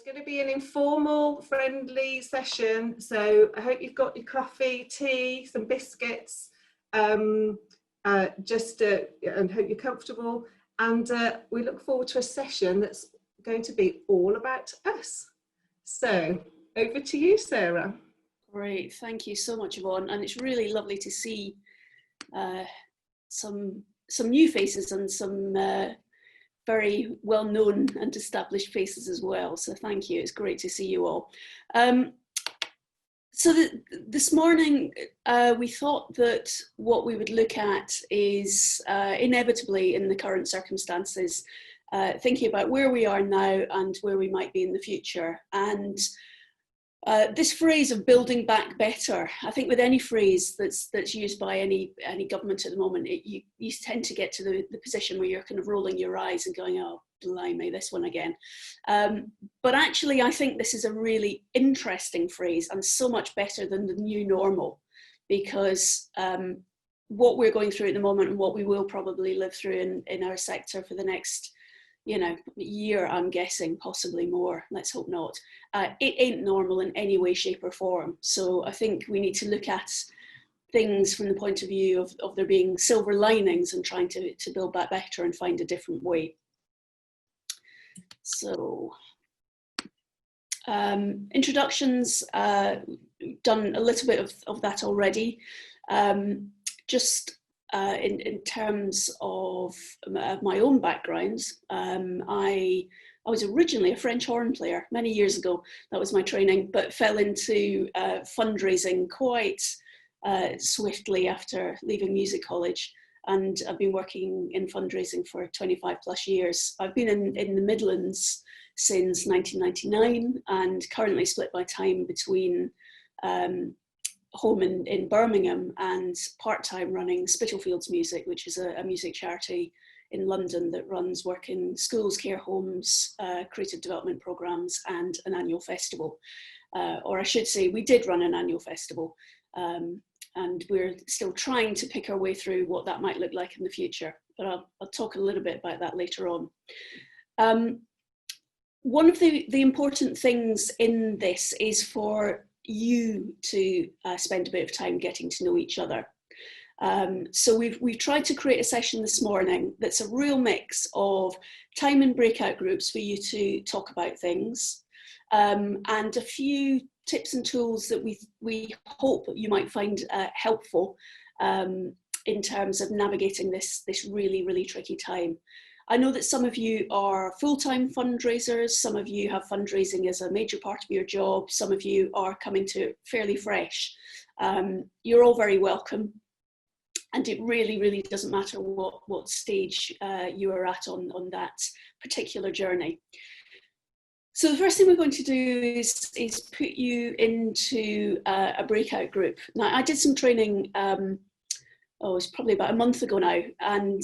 It's going to be an informal, friendly session, so I hope you've got your coffee, tea, some biscuits, and hope you're comfortable. And we look forward to a session that's going to be all about us. So over to you, Sarah. Great, thank you so much, Yvonne. And it's really lovely to see some new faces and some very well-known and established faces as well. So thank you, it's great to see you all. This morning, we thought that what we would look at is inevitably in the current circumstances, thinking about where we are now and where we might be in the future. And this phrase of building back better, I think with any phrase that's used by any government at the moment, you tend to get to the position where you're kind of rolling your eyes and going, oh, blimey, this one again. But actually, I think this is a really interesting phrase and so much better than the new normal, because what we're going through at the moment and what we will probably live through in our sector for the next year, I'm guessing, possibly more, let's hope not. It ain't normal in any way, shape or form. So I think we need to look at things from the point of view of there being silver linings and trying to build back better and find a different way. So introductions, done a little bit of that already. Just in terms of my own background, I was originally a French horn player many years ago. That was my training, but fell into fundraising quite swiftly after leaving music college. And I've been working in fundraising for 25 plus years. I've been in the Midlands since 1999 and currently split my time between home in Birmingham and part-time running Spitalfields Music, which is a music charity in London that runs work in schools, care homes, creative development programmes and an annual festival. Or I should say, we did run an annual festival and we're still trying to pick our way through what that might look like in the future. But I'll talk a little bit about that later on. One of the important things in this is for you to spend a bit of time getting to know each other. So we've tried to create a session this morning that's a real mix of time in breakout groups for you to talk about things, and a few tips and tools that we hope you might find helpful in terms of navigating this really, really tricky time. I know that some of you are full-time fundraisers, some of you have fundraising as a major part of your job, some of you are coming to it fairly fresh. You're all very welcome, and it really, really doesn't matter what stage you are at on that particular journey. So the first thing we're going to do is put you into a breakout group. Now, I did some training, it's probably about a month ago now, and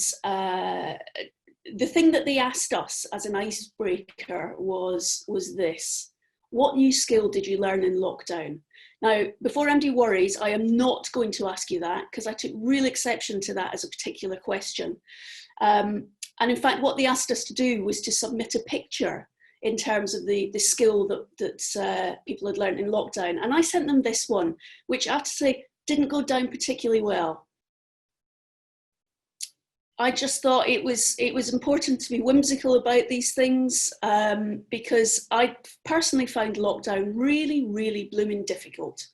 the thing that they asked us as an icebreaker was this: what new skill did you learn in lockdown? Now, before MD worries, I am not going to ask you that, because I took real exception to that as a particular question. And in fact, what they asked us to do was to submit a picture in terms of the skill that people had learned in lockdown. And I sent them this one, which I have to say didn't go down particularly well. I just thought it was important to be whimsical about these things, because I personally found lockdown really, really blooming difficult.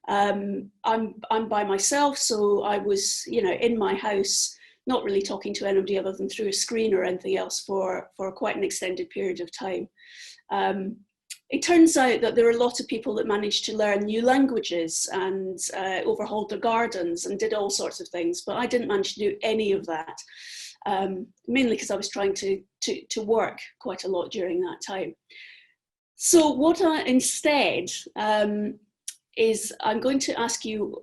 I'm by myself, so I was, in my house, not really talking to anybody other than through a screen or anything else for quite an extended period of time. It turns out that there are a lot of people that managed to learn new languages and overhauled their gardens and did all sorts of things, but I didn't manage to do any of that, mainly because I was trying to work quite a lot during that time. So what instead is I'm going to ask you,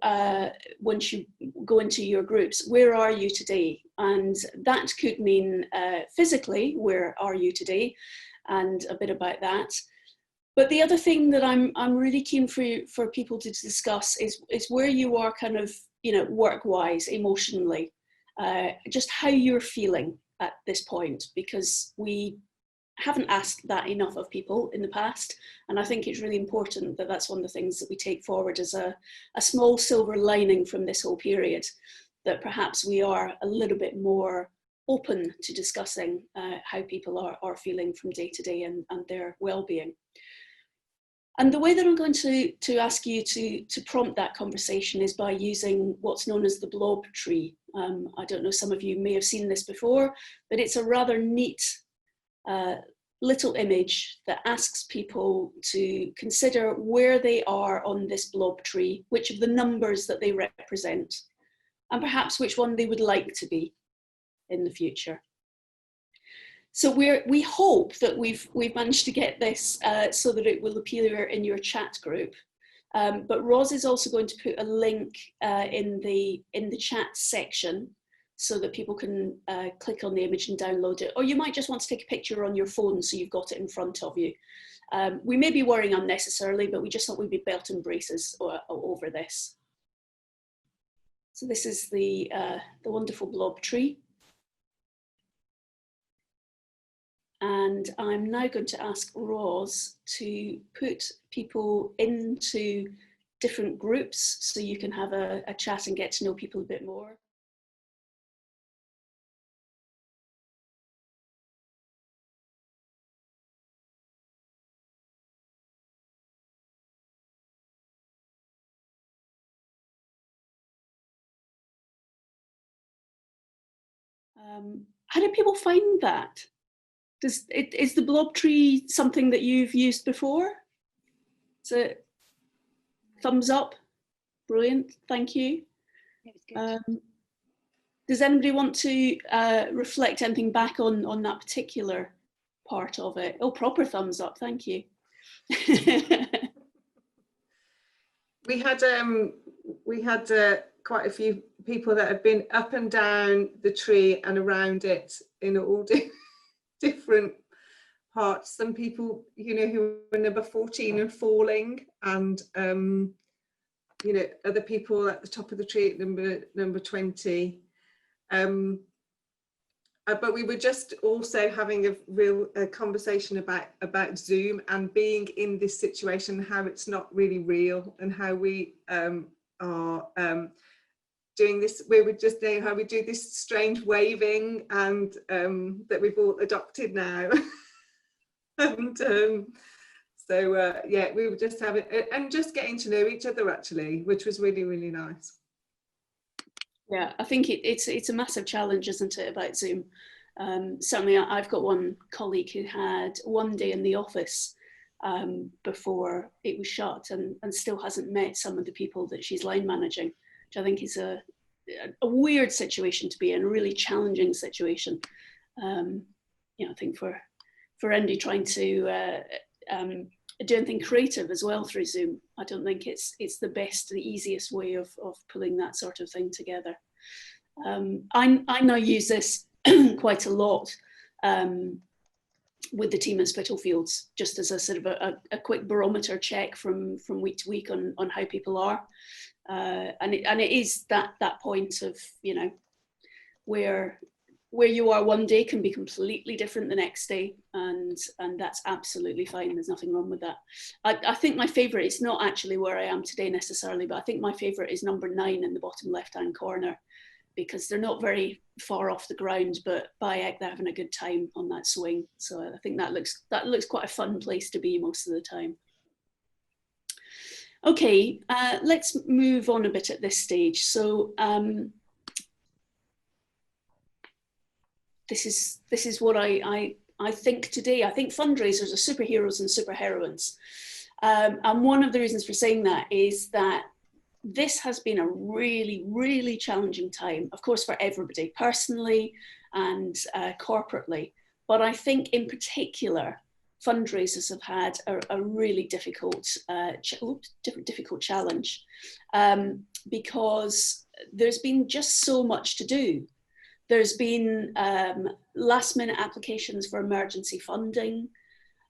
once you go into your groups, where are you today? And that could mean physically, where are you today? And a bit about that. But the other thing that I'm really keen for people to discuss is where you are kind of, work-wise, emotionally, just how you're feeling at this point, because we haven't asked that enough of people in the past, and I think it's really important that that's one of the things that we take forward as a small silver lining from this whole period, that perhaps we are a little bit more open to discussing how people are feeling from day to day and their well-being. And the way that I'm going to ask you to prompt that conversation is by using what's known as the blob tree. I don't know, some of you may have seen this before, but it's a rather neat little image that asks people to consider where they are on this blob tree, which of the numbers that they represent, and perhaps which one they would like to be in the future. So we hope that we've managed to get this so that it will appear in your chat group. But Roz is also going to put a link in the chat section so that people can click on the image and download it. Or you might just want to take a picture on your phone so you've got it in front of you. We may be worrying unnecessarily, but we just thought we'd be belt and braces over this. So this is the wonderful blob tree. And I'm now going to ask Roz to put people into different groups so you can have a chat and get to know people a bit more. How do people find that? Is the blob tree something that you've used before? So thumbs up, brilliant, thank you. It was good. Does anybody want to reflect anything back on that particular part of it? Oh, proper thumbs up, thank you. We had quite a few people that had been up and down the tree and around it in all different parts. Some people, you know, who were number 14 and falling, and you know, other people at the top of the tree at number 20. But we were just also having a real conversation about Zoom and being in this situation, how it's not really real, and how we are doing this. We would just know how we do this strange waving, and that we've all adopted now. And so yeah, we were just having and just getting to know each other actually, which was really, really nice. Yeah, I think it's a massive challenge, isn't it, about Zoom? Certainly, I've got one colleague who had one day in the office before it was shut, and still hasn't met some of the people that she's line managing, which I think is a weird situation to be in, a really challenging situation. You know, I think for Andy trying to do anything creative as well through Zoom, I don't think it's the easiest way of pulling that sort of thing together. I now use this quite a lot with the team at Spitalfields, just as a sort of a quick barometer check from week to week on how people are, and it is that point of, you know, where you are one day can be completely different the next day, and that's absolutely fine. There's nothing wrong with that. I think my favourite is not actually where I am today necessarily, but I think my favourite is number 9 in the bottom left-hand corner, because they're not very far off the ground, but by heck, they're having a good time on that swing. So I think that looks quite a fun place to be most of the time. Okay, let's move on a bit at this stage. So this is what I think today. I think fundraisers are superheroes and superheroines. And one of the reasons for saying that is that this has been a really, really challenging time, of course, for everybody, personally and corporately. But I think in particular, fundraisers have had a really difficult challenge because there's been just so much to do. There's been last minute applications for emergency funding.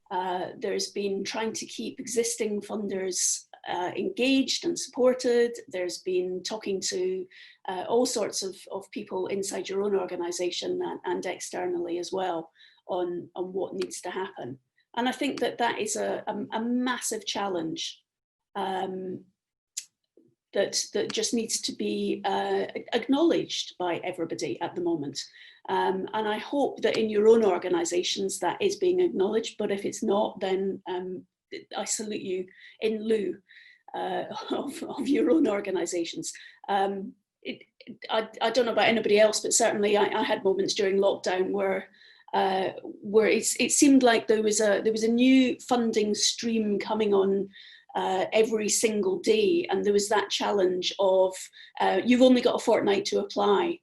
There's been trying to keep existing funders engaged and supported. There's been talking to all sorts of people inside your own organisation and externally as well on what needs to happen. And I think that is a massive challenge that just needs to be acknowledged by everybody at the moment. And I hope that in your own organisations that is being acknowledged, but if it's not, then I salute you in lieu of your own organisations. I don't know about anybody else, but certainly I had moments during lockdown where it seemed like there was a new funding stream coming on every single day, and there was that challenge of you've only got a fortnight to apply,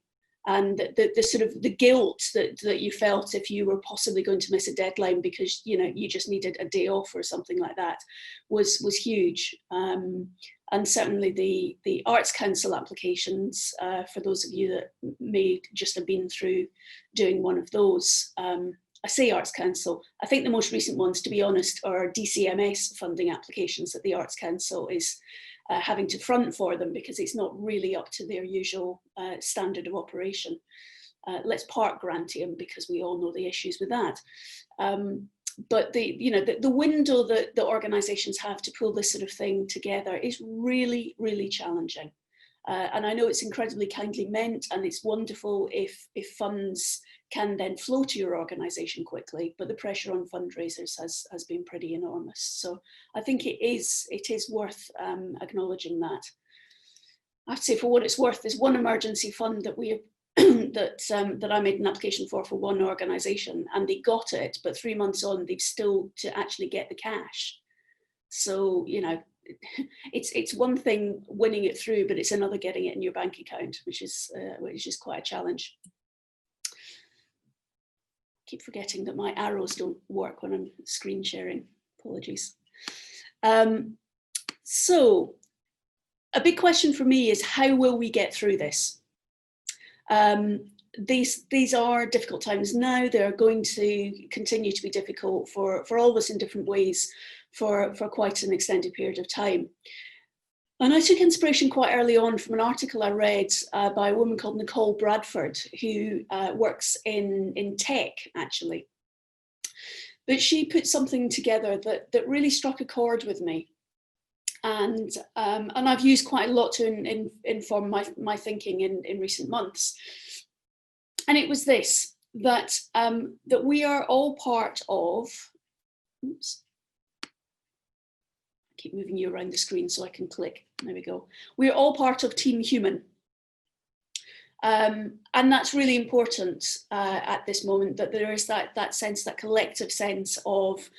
and the sort of the guilt that you felt if you were possibly going to miss a deadline because you just needed a day off or something like that was huge. And certainly the Arts Council applications, for those of you that may just have been through doing one of those, I say Arts Council, I think the most recent ones, to be honest, are DCMS funding applications that the Arts Council is having to front for them because it's not really up to their usual standard of operation. Let's park Grantium because we all know the issues with that. But the window that the organisations have to pull this sort of thing together is really, really challenging. And I know it's incredibly kindly meant, and it's wonderful if funds can then flow to your organisation quickly, but the pressure on fundraisers has been pretty enormous. So I think it is worth acknowledging that. I have to say, for what it's worth, there's one emergency fund that we that I made an application for one organisation, and they got it, but 3 months on, they've still to actually get the cash. So it's one thing winning it through, but it's another getting it in your bank account, which is quite a challenge. Keep forgetting that my arrows don't work when I'm screen sharing. Apologies. So a big question for me is, how will we get through this? These are difficult times now. They're going to continue to be difficult for all of us in different ways for quite an extended period of time. And I took inspiration quite early on from an article I read by a woman called Nicole Bradford, who works in tech, actually. But she put something together that really struck a chord with me. And I've used quite a lot to inform my thinking in recent months. And it was this, that we are all part of, oops. Keep moving you around the screen so I can click. There we go. We're all part of Team Human. And that's really important at this moment, that there is that sense, that collective sense of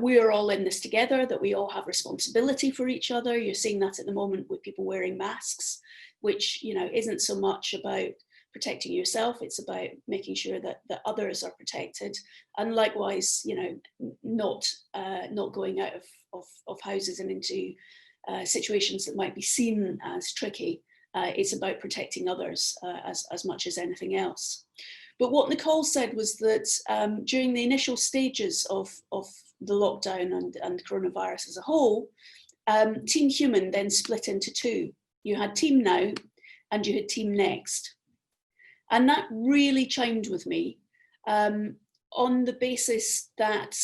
we are all in this together, that we all have responsibility for each other. You're seeing that at the moment with people wearing masks, which isn't so much about protecting yourself, it's about making sure that others are protected, and likewise not going out of houses and into situations that might be seen as tricky. It's about protecting others as much as anything else. But what Nicole said was that during the initial stages of the lockdown and coronavirus as a whole, Team Human then split into two. You had Team Now and you had Team Next. And that really chimed with me on the basis that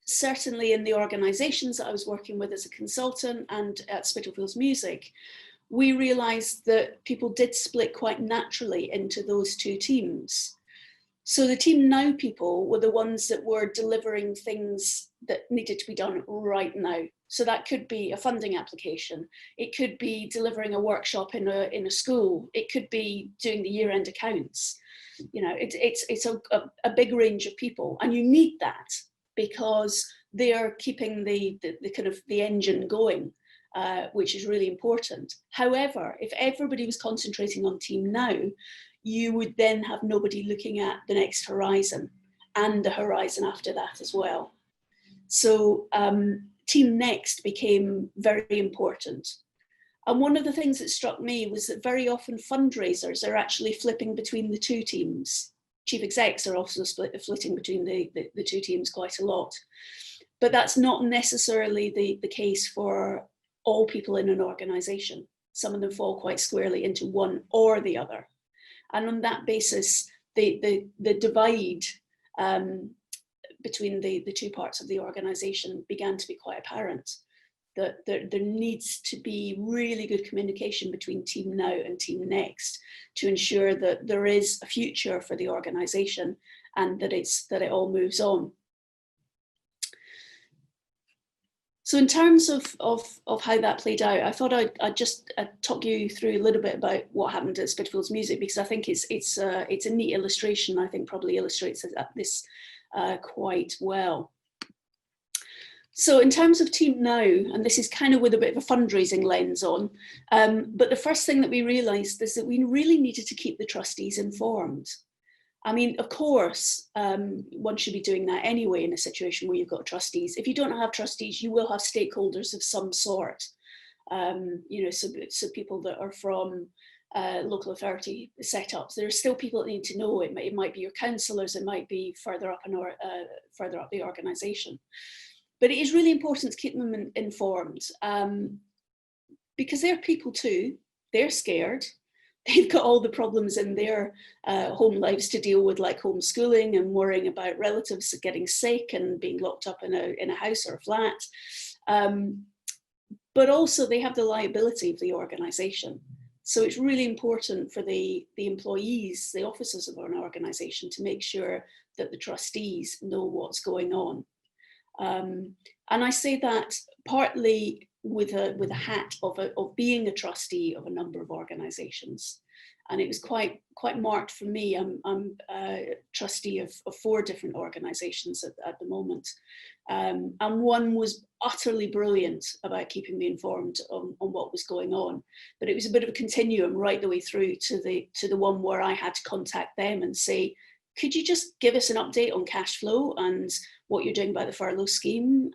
certainly in the organisations that I was working with as a consultant and at Spitalfields Music, we realised that people did split quite naturally into those two teams. So the Team Now people were the ones that were delivering things that needed to be done right now. So that could be a funding application. It could be delivering a workshop in a school. It could be doing the year-end accounts. It's a big range of people, and you need that because they are keeping the kind of the engine going, which is really important. However, if everybody was concentrating on Team Now, you would then have nobody looking at the next horizon and the horizon after that as well. So Team Next became very important. And one of the things that struck me was that very often fundraisers are actually flipping between the two teams. Chief execs are also flitting between the two teams quite a lot. But that's not necessarily the case for all people in an organisation. Some of them fall quite squarely into one or the other. And on that basis, the divide between the two parts of the organisation began to be quite apparent. That there needs to be really good communication between Team Now and Team Next to ensure that there is a future for the organisation and that it all moves on. So in terms of how that played out, I thought I'd just talk you through a little bit about what happened at Spitalfields Music, because I think it's a neat illustration. I think probably illustrates this quite well. So in terms of Team Now, and this is kind of with a bit of a fundraising lens on, but the first thing that we realised is that we really needed to keep the trustees informed. I mean, of course, one should be doing that anyway in a situation where you've got trustees. If you don't have trustees, you will have stakeholders of some sort. You know, so people that are from local authority setups. There are still people that need to know. It might be your councillors, it might be further up the organisation. But it is really important to keep them informed, because they're people too. They're scared. They've got all the problems in their home lives to deal with, like homeschooling and worrying about relatives getting sick and being locked up in a house or a flat. But also they have the liability of the organisation. So it's really important for the employees, the officers of an organisation, to make sure that the trustees know what's going on. And I say that partly with a hat of being a trustee of a number of organisations, and it was quite marked for me. I'm a trustee of 4 different organisations at the moment, and one was utterly brilliant about keeping me informed on what was going on. But it was a bit of a continuum right the way through to the one where I had to contact them and say, could you just give us an update on cash flow and what you're doing about the furlough scheme?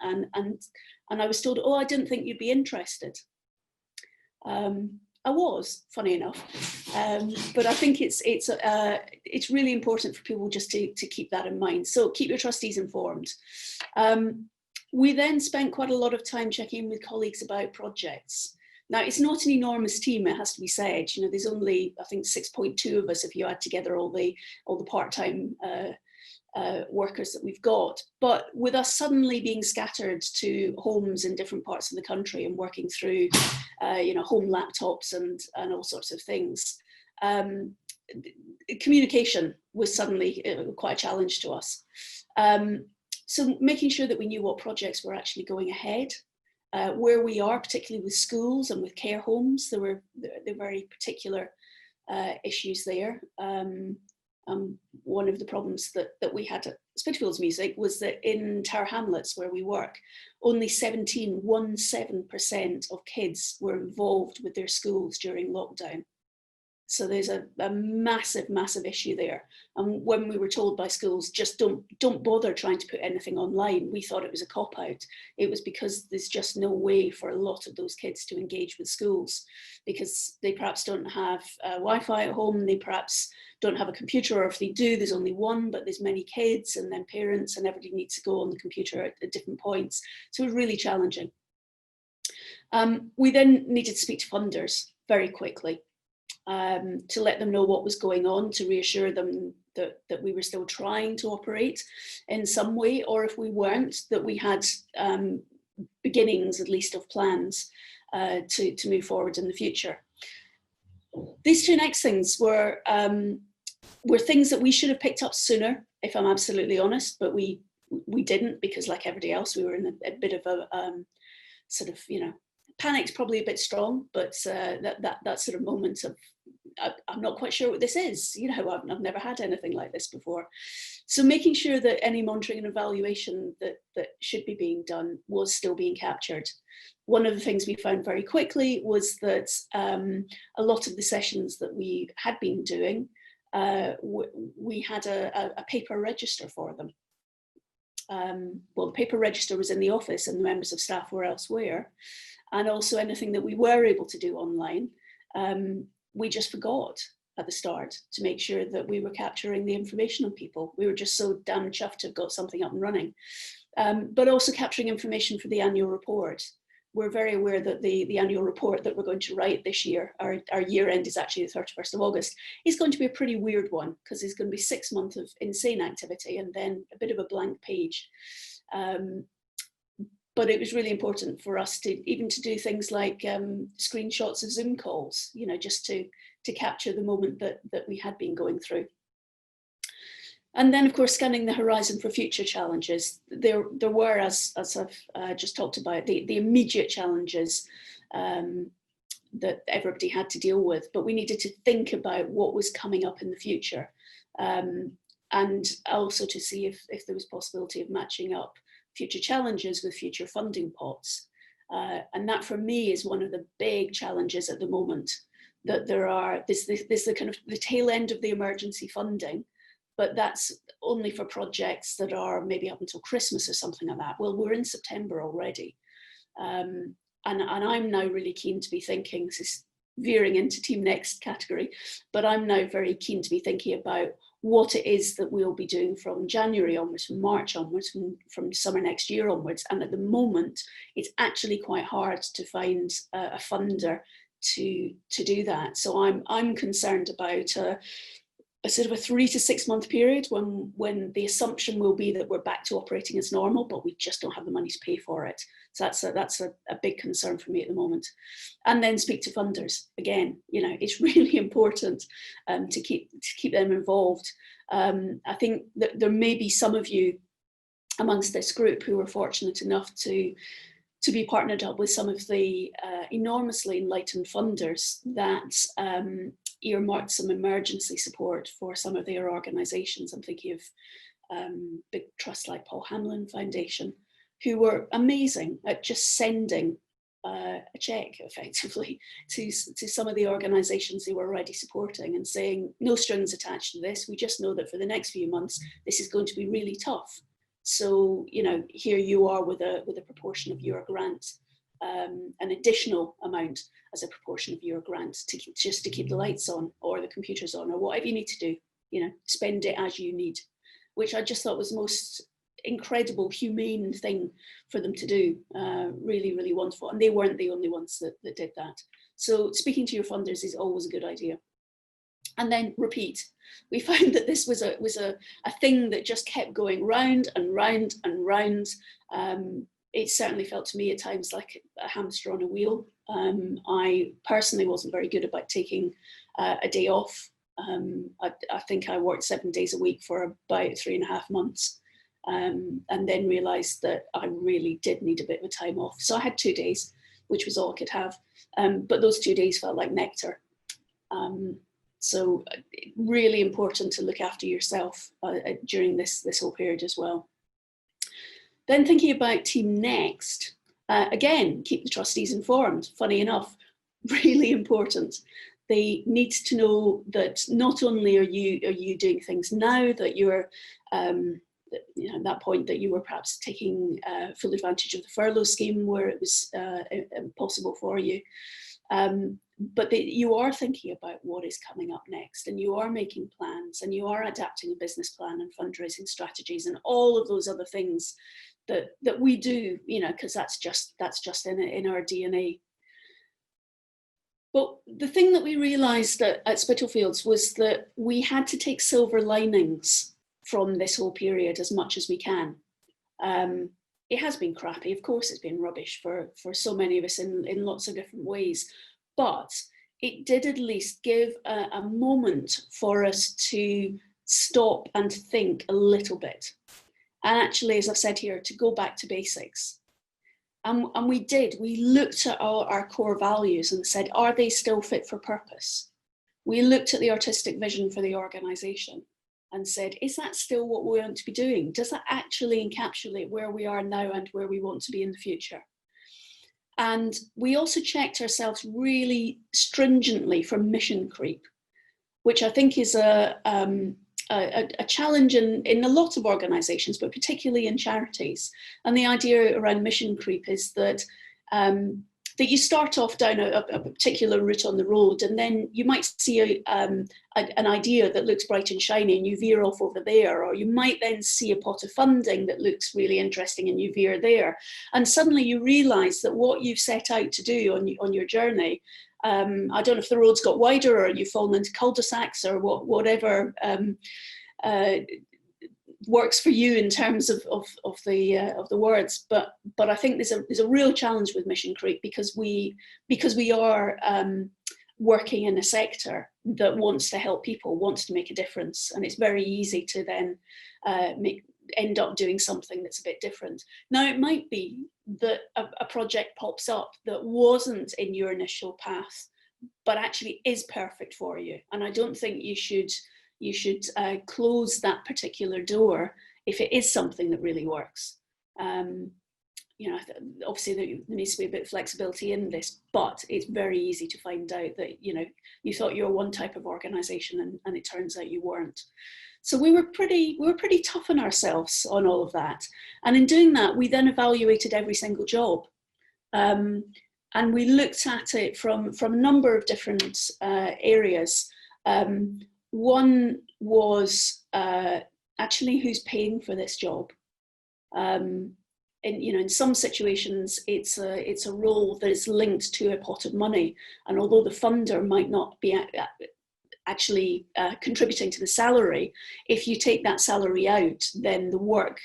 And I was told, oh, I didn't think you'd be interested. I was, funny enough, but I think it's really important for people just to keep that in mind. So keep your trustees informed. We then spent quite a lot of time checking in with colleagues about projects. Now, it's not an enormous team, it has to be said. You know, there's only, I think, 6.2 of us if you add together all the part-time workers that we've got. But with us suddenly being scattered to homes in different parts of the country and working through, you know, home laptops and all sorts of things, communication was suddenly quite a challenge to us. So making sure that we knew what projects were actually going ahead. Where we are, particularly with schools and with care homes, there were very particular issues there. One of the problems that we had at Spitalfields Music was that in Tower Hamlets, where we work, only 17% of kids were involved with their schools during lockdown. So there's a massive, massive issue there. And when we were told by schools, just don't bother trying to put anything online, we thought it was a cop-out. It was because there's just no way for a lot of those kids to engage with schools, because they perhaps don't have Wi-Fi at home, they perhaps don't have a computer, or if they do, there's only one, but there's many kids and then parents, and everybody needs to go on the computer at different points. So it was really challenging. We then needed to speak to funders very quickly. To let them know what was going on, to reassure them that we were still trying to operate in some way, or if we weren't, that we had beginnings at least of plans to move forward in the future. These 2 next things were things that we should have picked up sooner, if I'm absolutely honest, but we didn't, because like everybody else, we were in a bit of a sort of, you know, panic's probably a bit strong, but that sort of moment of, I'm not quite sure what this is, you know, I've never had anything like this before. So making sure that any monitoring and evaluation that should be being done was still being captured. One of the things we found very quickly was that a lot of the sessions that we had been doing, we had a paper register for them. Well, the paper register was in the office and the members of staff were elsewhere. And also anything that we were able to do online, we just forgot at the start to make sure that we were capturing the information on people. We were just so damn chuffed to have got something up and running. But also capturing information for the annual report. we're very aware that the annual report that we're going to write this year, our year end is actually the 31st of August, is going to be a pretty weird one, because there's going to be 6 months of insane activity and then a bit of a blank page. But it was really important for us to even to do things like screenshots of Zoom calls, you know, just to capture the moment that we had been going through. And then, of course, scanning the horizon for future challenges. There were, as I've just talked about, the immediate challenges that everybody had to deal with, but we needed to think about what was coming up in the future, and also to see if there was possibility of matching up future challenges with future funding pots. And that, for me, is one of the big challenges at the moment, that there's the kind of the tail end of the emergency funding, but that's only for projects that are maybe up until Christmas or something like that. Well, we're in September already. And I'm now really keen to be thinking, this is veering into Team Next category, but I'm now very keen to be thinking about what it is that we'll be doing from January onwards, from March onwards, from summer next year onwards. And at the moment, it's actually quite hard to find a funder to do that. So I'm concerned about a sort of a 3 to 6 month period when the assumption will be that we're back to operating as normal, but we just don't have the money to pay for it. So that's a big concern for me at the moment. And then speak to funders. Again, you know, it's really important to keep them involved. I think that there may be some of you amongst this group who were fortunate enough to be partnered up with some of the enormously enlightened funders that earmarked some emergency support for some of their organisations. I'm thinking of big trusts like Paul Hamlin Foundation, who were amazing at just sending a cheque effectively to some of the organisations they were already supporting and saying, no strings attached to this, we just know that for the next few months this is going to be really tough. So, you know, here you are with a proportion of your grant, an additional amount as a proportion of your grant to keep the lights on or the computers on or whatever you need to do, you know, spend it as you need, which I just thought was the most incredible, humane thing for them to do. Really, really wonderful. And they weren't the only ones that did that. So speaking to your funders is always a good idea. And then repeat. We found that this was a thing that just kept going round and round and round. It certainly felt to me at times like a hamster on a wheel. I personally wasn't very good about taking a day off. I think I worked 7 days a week for about 3.5 months, and then realised that I really did need a bit of a time off. So I had 2 days, which was all I could have. But those 2 days felt like nectar. So really important to look after yourself during this whole period as well. Then thinking about Team Next, again, keep the trustees informed. Funny enough, really important. They need to know that not only are you doing things now that you're, you know, at that point that you were perhaps taking full advantage of the furlough scheme where it was possible for you, but that you are thinking about what is coming up next, and you are making plans, and you are adapting a business plan and fundraising strategies and all of those other things that we do, you know, because that's just in our DNA. But the thing that we realised at Spitalfields was that we had to take silver linings from this whole period as much as we can. It has been crappy, of course it's been rubbish for so many of us in lots of different ways, but it did at least give a moment for us to stop and think a little bit. And actually, as I've said here, to go back to basics. And we did. We looked at our core values and said, are they still fit for purpose? We looked at the artistic vision for the organisation and said, is that still what we want to be doing? Does that actually encapsulate where we are now and where we want to be in the future? And we also checked ourselves really stringently for mission creep, which I think is a challenge in a lot of organisations, but particularly in charities. And the idea around mission creep is that that you start off down a particular route on the road, and then you might see an idea that looks bright and shiny and you veer off over there, or you might then see a pot of funding that looks really interesting and you veer there. And suddenly you realise that what you've set out to do on your journey, I don't know if the roads got wider or you've fallen into cul-de-sacs or whatever works for you in terms of the words, but I think there's a real challenge with Mission Creek because we are working in a sector that wants to help people, wants to make a difference, and it's very easy to then end up doing something that's a bit different. Now, it might be that a project pops up that wasn't in your initial path, but actually is perfect for you, and I don't think you should close that particular door if it is something that really works. Obviously there needs to be a bit of flexibility in this, but it's very easy to find out that, you thought you were one type of organisation and it turns out you weren't. So we were pretty tough on ourselves on all of that. And in doing that, we then evaluated every single job. And we looked at it from a number of different areas. One was actually who's paying for this job. In some situations, it's a role that is linked to a pot of money, and although the funder might not be actually contributing to the salary, if you take that salary out, then the work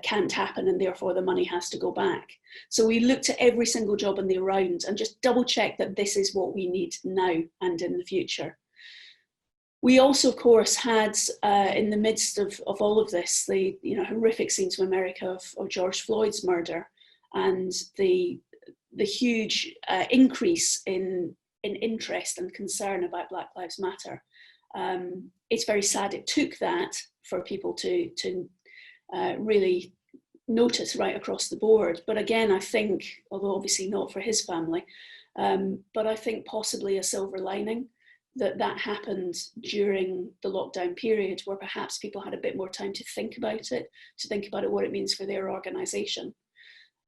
can't happen, and therefore the money has to go back. So we looked at every single job in the round and just double check that this is what we need now and in the future. We also, of course, had in the midst of all of this, the horrific scenes from America of George Floyd's murder, and the huge increase in interest and concern about Black Lives Matter. It's very sad it took that for people to really notice right across the board. But again, I think, although obviously not for his family, but I think possibly a silver lining that happened during the lockdown period, where perhaps people had a bit more time to think about it, what it means for their organisation.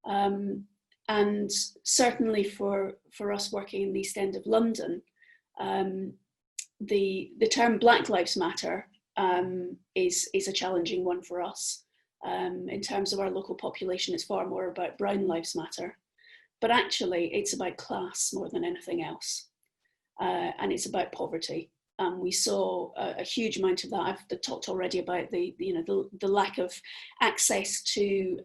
And certainly for us working in the East End of London, the term Black Lives Matter is a challenging one for us. In terms of our local population, it's far more about Brown Lives Matter, but actually it's about class more than anything else. And it's about poverty. We saw a huge amount of that. I've talked already about the lack of access to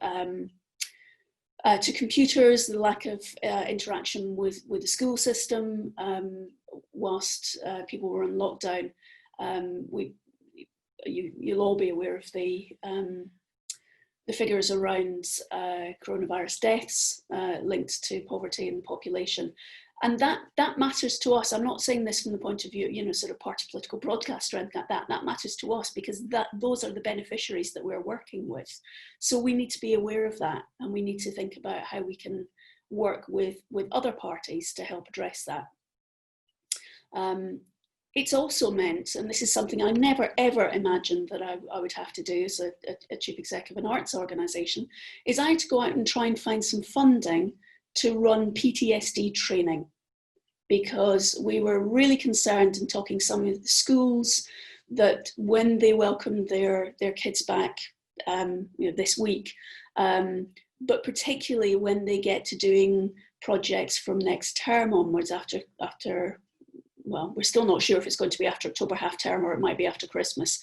computers, the lack of interaction with the school system whilst people were on lockdown. You'll all be aware of the figures around coronavirus deaths linked to poverty in the population. And that matters to us. I'm not saying this from the point of view, sort of party political broadcast or anything like that. That matters to us because those are the beneficiaries that we're working with. So we need to be aware of that, and we need to think about how we can work with other parties to help address that. It's also meant, and this is something I never ever imagined that I would have to do as a chief exec of an arts organisation, is I had to go out and try and find some funding to run PTSD training, because we were really concerned in talking to some of the schools that when they welcomed their kids back this week, but particularly when they get to doing projects from next term onwards after well, we're still not sure if it's going to be after October half term or it might be after Christmas.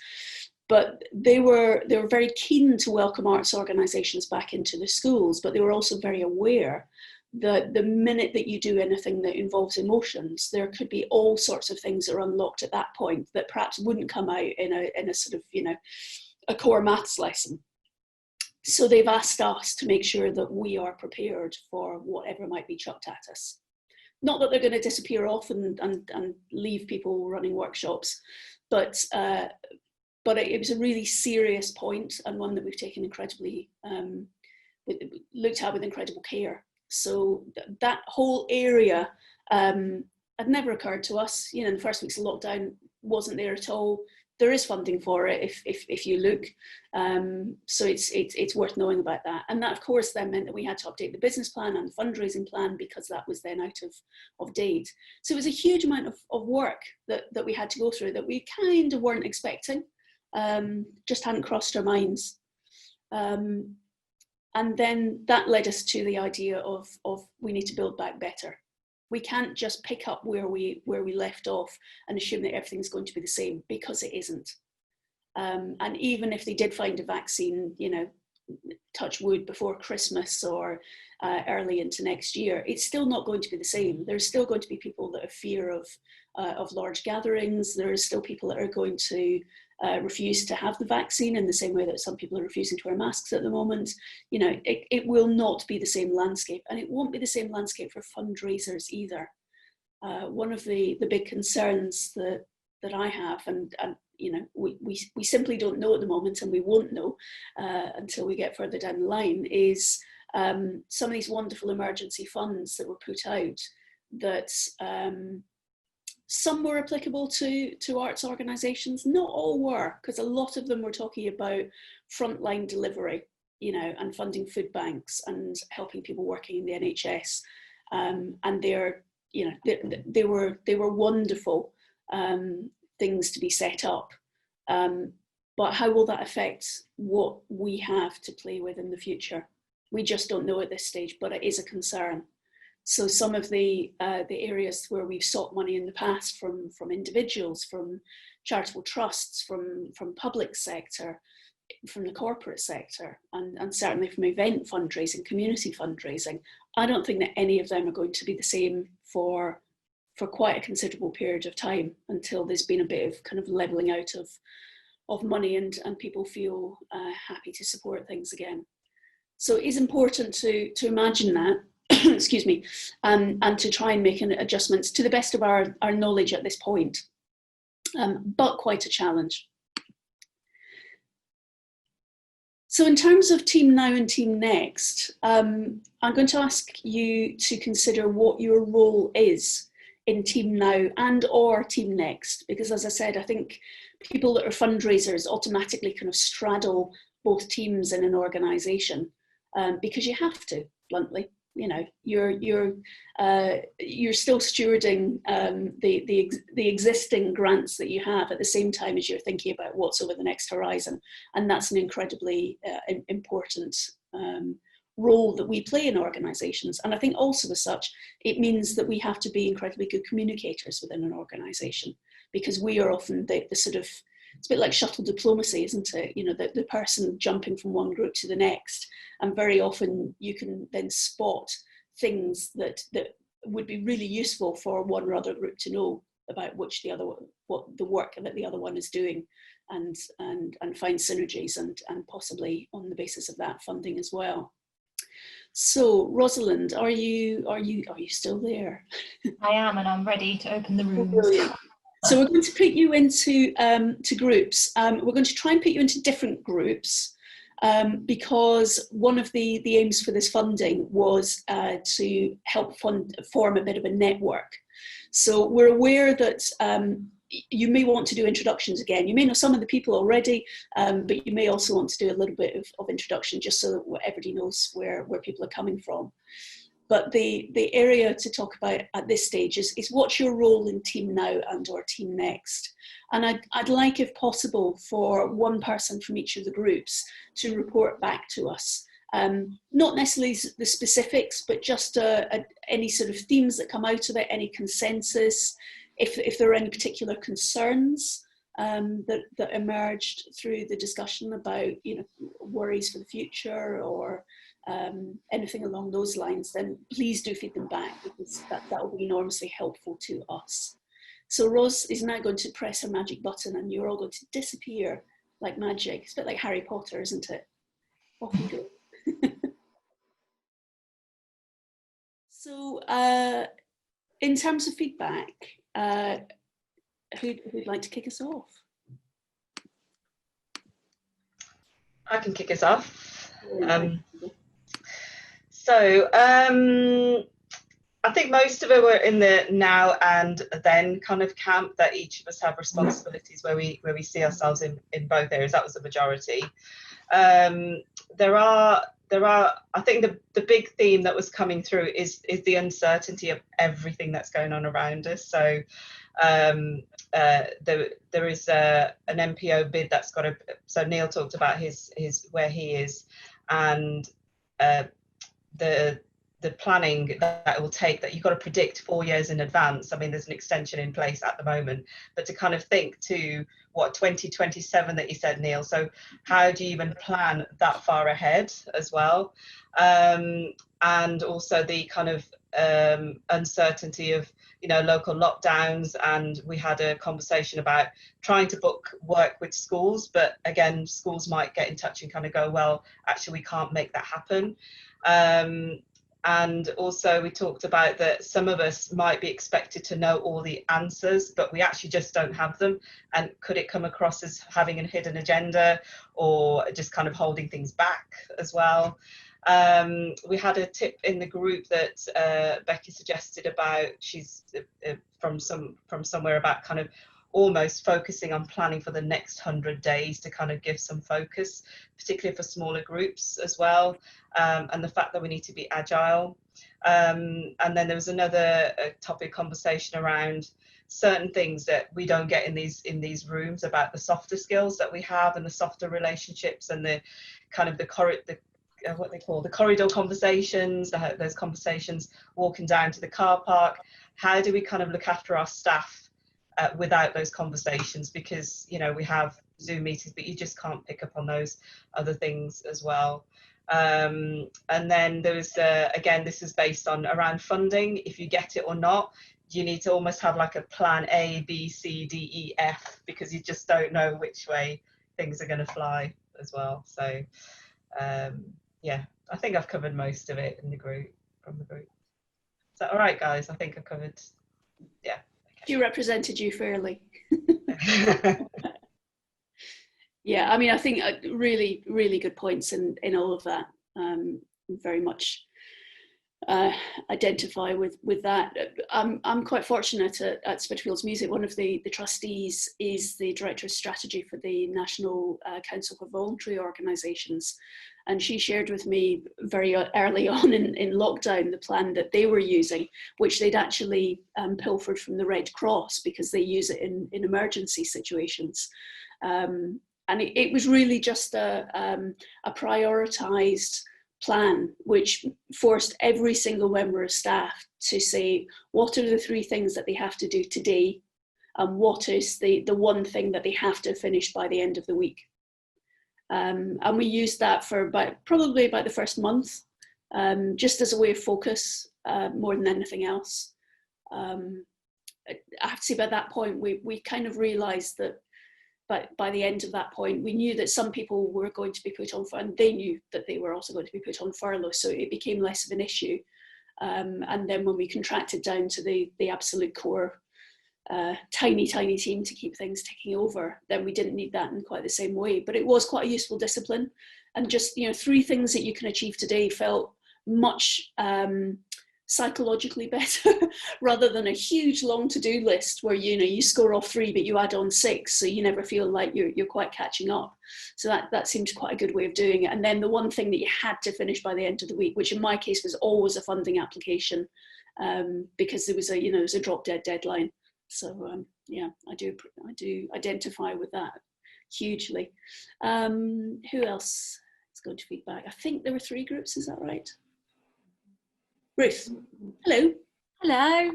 But they were very keen to welcome arts organisations back into the schools, but they were also very aware that the minute that you do anything that involves emotions, there could be all sorts of things that are unlocked at that point that perhaps wouldn't come out in a sort of, a core maths lesson. So they've asked us to make sure that we are prepared for whatever might be chucked at us. Not that they're going to disappear off and leave people running workshops, but it was a really serious point, and one that we've taken incredibly, looked at with incredible care. So that whole area had never occurred to us. In the first weeks of lockdown, wasn't there at all. There is funding for it if you look. So it's worth knowing about that. And that, of course, then meant that we had to update the business plan and the fundraising plan because that was then out of date. So it was a huge amount of work that we had to go through that we kind of weren't expecting, just hadn't crossed our minds. And then that led us to the idea of we need to build back better. We can't just pick up where we left off and assume that everything's going to be the same, because it isn't. And even if they did find a vaccine, you know, touch wood, before Christmas or early into next year, it's still not going to be the same. There's still going to be people that have fear of large gatherings. There are still people that are going to refuse to have the vaccine in the same way that some people are refusing to wear masks at the moment. You know, it will not be the same landscape, and it won't be the same landscape for fundraisers either. One of the big concerns that I have, and you know, we simply don't know at the moment, and we won't know until we get further down the line, is some of these wonderful emergency funds that were put out, that some were applicable to arts organisations. Not all were, because a lot of them were talking about frontline delivery, you know, and funding food banks and helping people working in the NHS. And they're, you know, they were wonderful things to be set up. But how will that affect what we have to play with in the future? We just don't know at this stage, but it is a concern. So some of the areas where we've sought money in the past from individuals, from charitable trusts, from public sector, from the corporate sector, and certainly from event fundraising, community fundraising, I don't think that any of them are going to be the same for quite a considerable period of time, until there's been a bit of kind of levelling out of money and people feel happy to support things again. So it is important to imagine that, excuse me, and to try and make adjustments to the best of our knowledge at this point, but quite a challenge. So in terms of Team Now and Team Next, I'm going to ask you to consider what your role is in Team Now and or Team Next, because as I said, I think people that are fundraisers automatically kind of straddle both teams in an organisation, because you have to, bluntly. You know, you're still stewarding the existing grants that you have at the same time as you're thinking about what's over the next horizon, and that's an incredibly important role that we play in organisations. And I think also as such, it means that we have to be incredibly good communicators within an organisation, because we are often the sort of, it's a bit like shuttle diplomacy, isn't it? You know, the person jumping from one group to the next. And very often you can then spot things that would be really useful for one or other group to know about what the work that the other one is doing, and find synergies and possibly on the basis of that funding as well. So Rosalind, are you still there? I am, and I'm ready to open the rooms. Brilliant. So we're going to put you into to groups. We're going to try and put you into different groups, because one of the aims for this funding was to help form a bit of a network. So we're aware that you may want to do introductions again. You may know some of the people already, but you may also want to do a little bit of introduction, just so that everybody knows where people are coming from. But the area to talk about at this stage is what's your role in Team Now and or Team Next? And I'd like, if possible, for one person from each of the groups to report back to us. Not necessarily the specifics, but just any sort of themes that come out of it, any consensus, if there are any particular concerns that emerged through the discussion about, you know, worries for the future or anything along those lines, then please do feed them back, because that will be enormously helpful to us. So Ros is now going to press her magic button and you're all going to disappear like magic. It's a bit like Harry Potter, isn't it? Off you go. So in terms of feedback, who'd like to kick us off? I can kick us off. I I think most of it were in the now and then kind of camp, that each of us have responsibilities where we see ourselves in both areas. That was the majority. There are I think the big theme that was coming through is the uncertainty of everything that's going on around us. So there is an MPO bid that's got so Neil talked about his where he is, and the planning that it will take, that you've got to predict 4 years in advance. I mean, there's an extension in place at the moment, but to kind of think to what 2027 that you said, Neil. So how do you even plan that far ahead as well? And also the kind of uncertainty of, you know, local lockdowns. And we had a conversation about trying to book work with schools, but again, schools might get in touch and kind of go, well, actually we can't make that happen. And also we talked about that some of us might be expected to know all the answers, but we actually just don't have them. And could it come across as having a hidden agenda, or just kind of holding things back as well? We had a tip in the group that Becky suggested about, she's from somewhere, about kind of almost focusing on planning for the next 100 days to kind of give some focus, particularly for smaller groups as well, and the fact that we need to be agile. And then there was another topic conversation around certain things that we don't get in these rooms, about the softer skills that we have and the softer relationships, and the kind of what they call the corridor conversations, those conversations walking down to the car park. How do we kind of look after our staff without those conversations? Because, you know, we have Zoom meetings, but you just can't pick up on those other things as well. And then there was, again, this is based on around funding. If you get it or not, you need to almost have like a plan A, B, C, D, E, F, because you just don't know which way things are going to fly as well. So, yeah, I think I've covered most of it in the group, from the group. Is that all right, guys? I think I've covered, yeah. You represented you fairly. Yeah, I mean, I think really, really good points in all of that. Very much identify with that. I'm quite fortunate at Spitalfields Music. One of the trustees is the Director of Strategy for the National Council for Voluntary Organisations. And she shared with me very early on in lockdown the plan that they were using, which they'd actually pilfered from the Red Cross, because they use it in emergency situations. And it was really just a prioritised plan, which forced every single member of staff to say, what are the 3 things that they have to do today, and what is the one thing that they have to finish by the end of the week. And we used that for probably about the first month, just as a way of focus, more than anything else. I have to say, by that point, we kind of realised that by the end of that point, we knew that some people were going to be put on furlough, and they knew that they were also going to be put on furlough, so it became less of an issue. And then when we contracted down to the absolute core, tiny team to keep things ticking over, then we didn't need that in quite the same way. But it was quite a useful discipline, and just, you know, 3 things that you can achieve today felt much psychologically better rather than a huge long to-do list where, you know, you score off 3 but you add on 6, so you never feel like you're quite catching up. So that seems quite a good way of doing it. And then the one thing that you had to finish by the end of the week, which in my case was always a funding application, because there was a drop dead deadline. So yeah, I do identify with that hugely. Who else is going to feedback? I think there were 3 groups, is that right? Ruth, hello. Hello.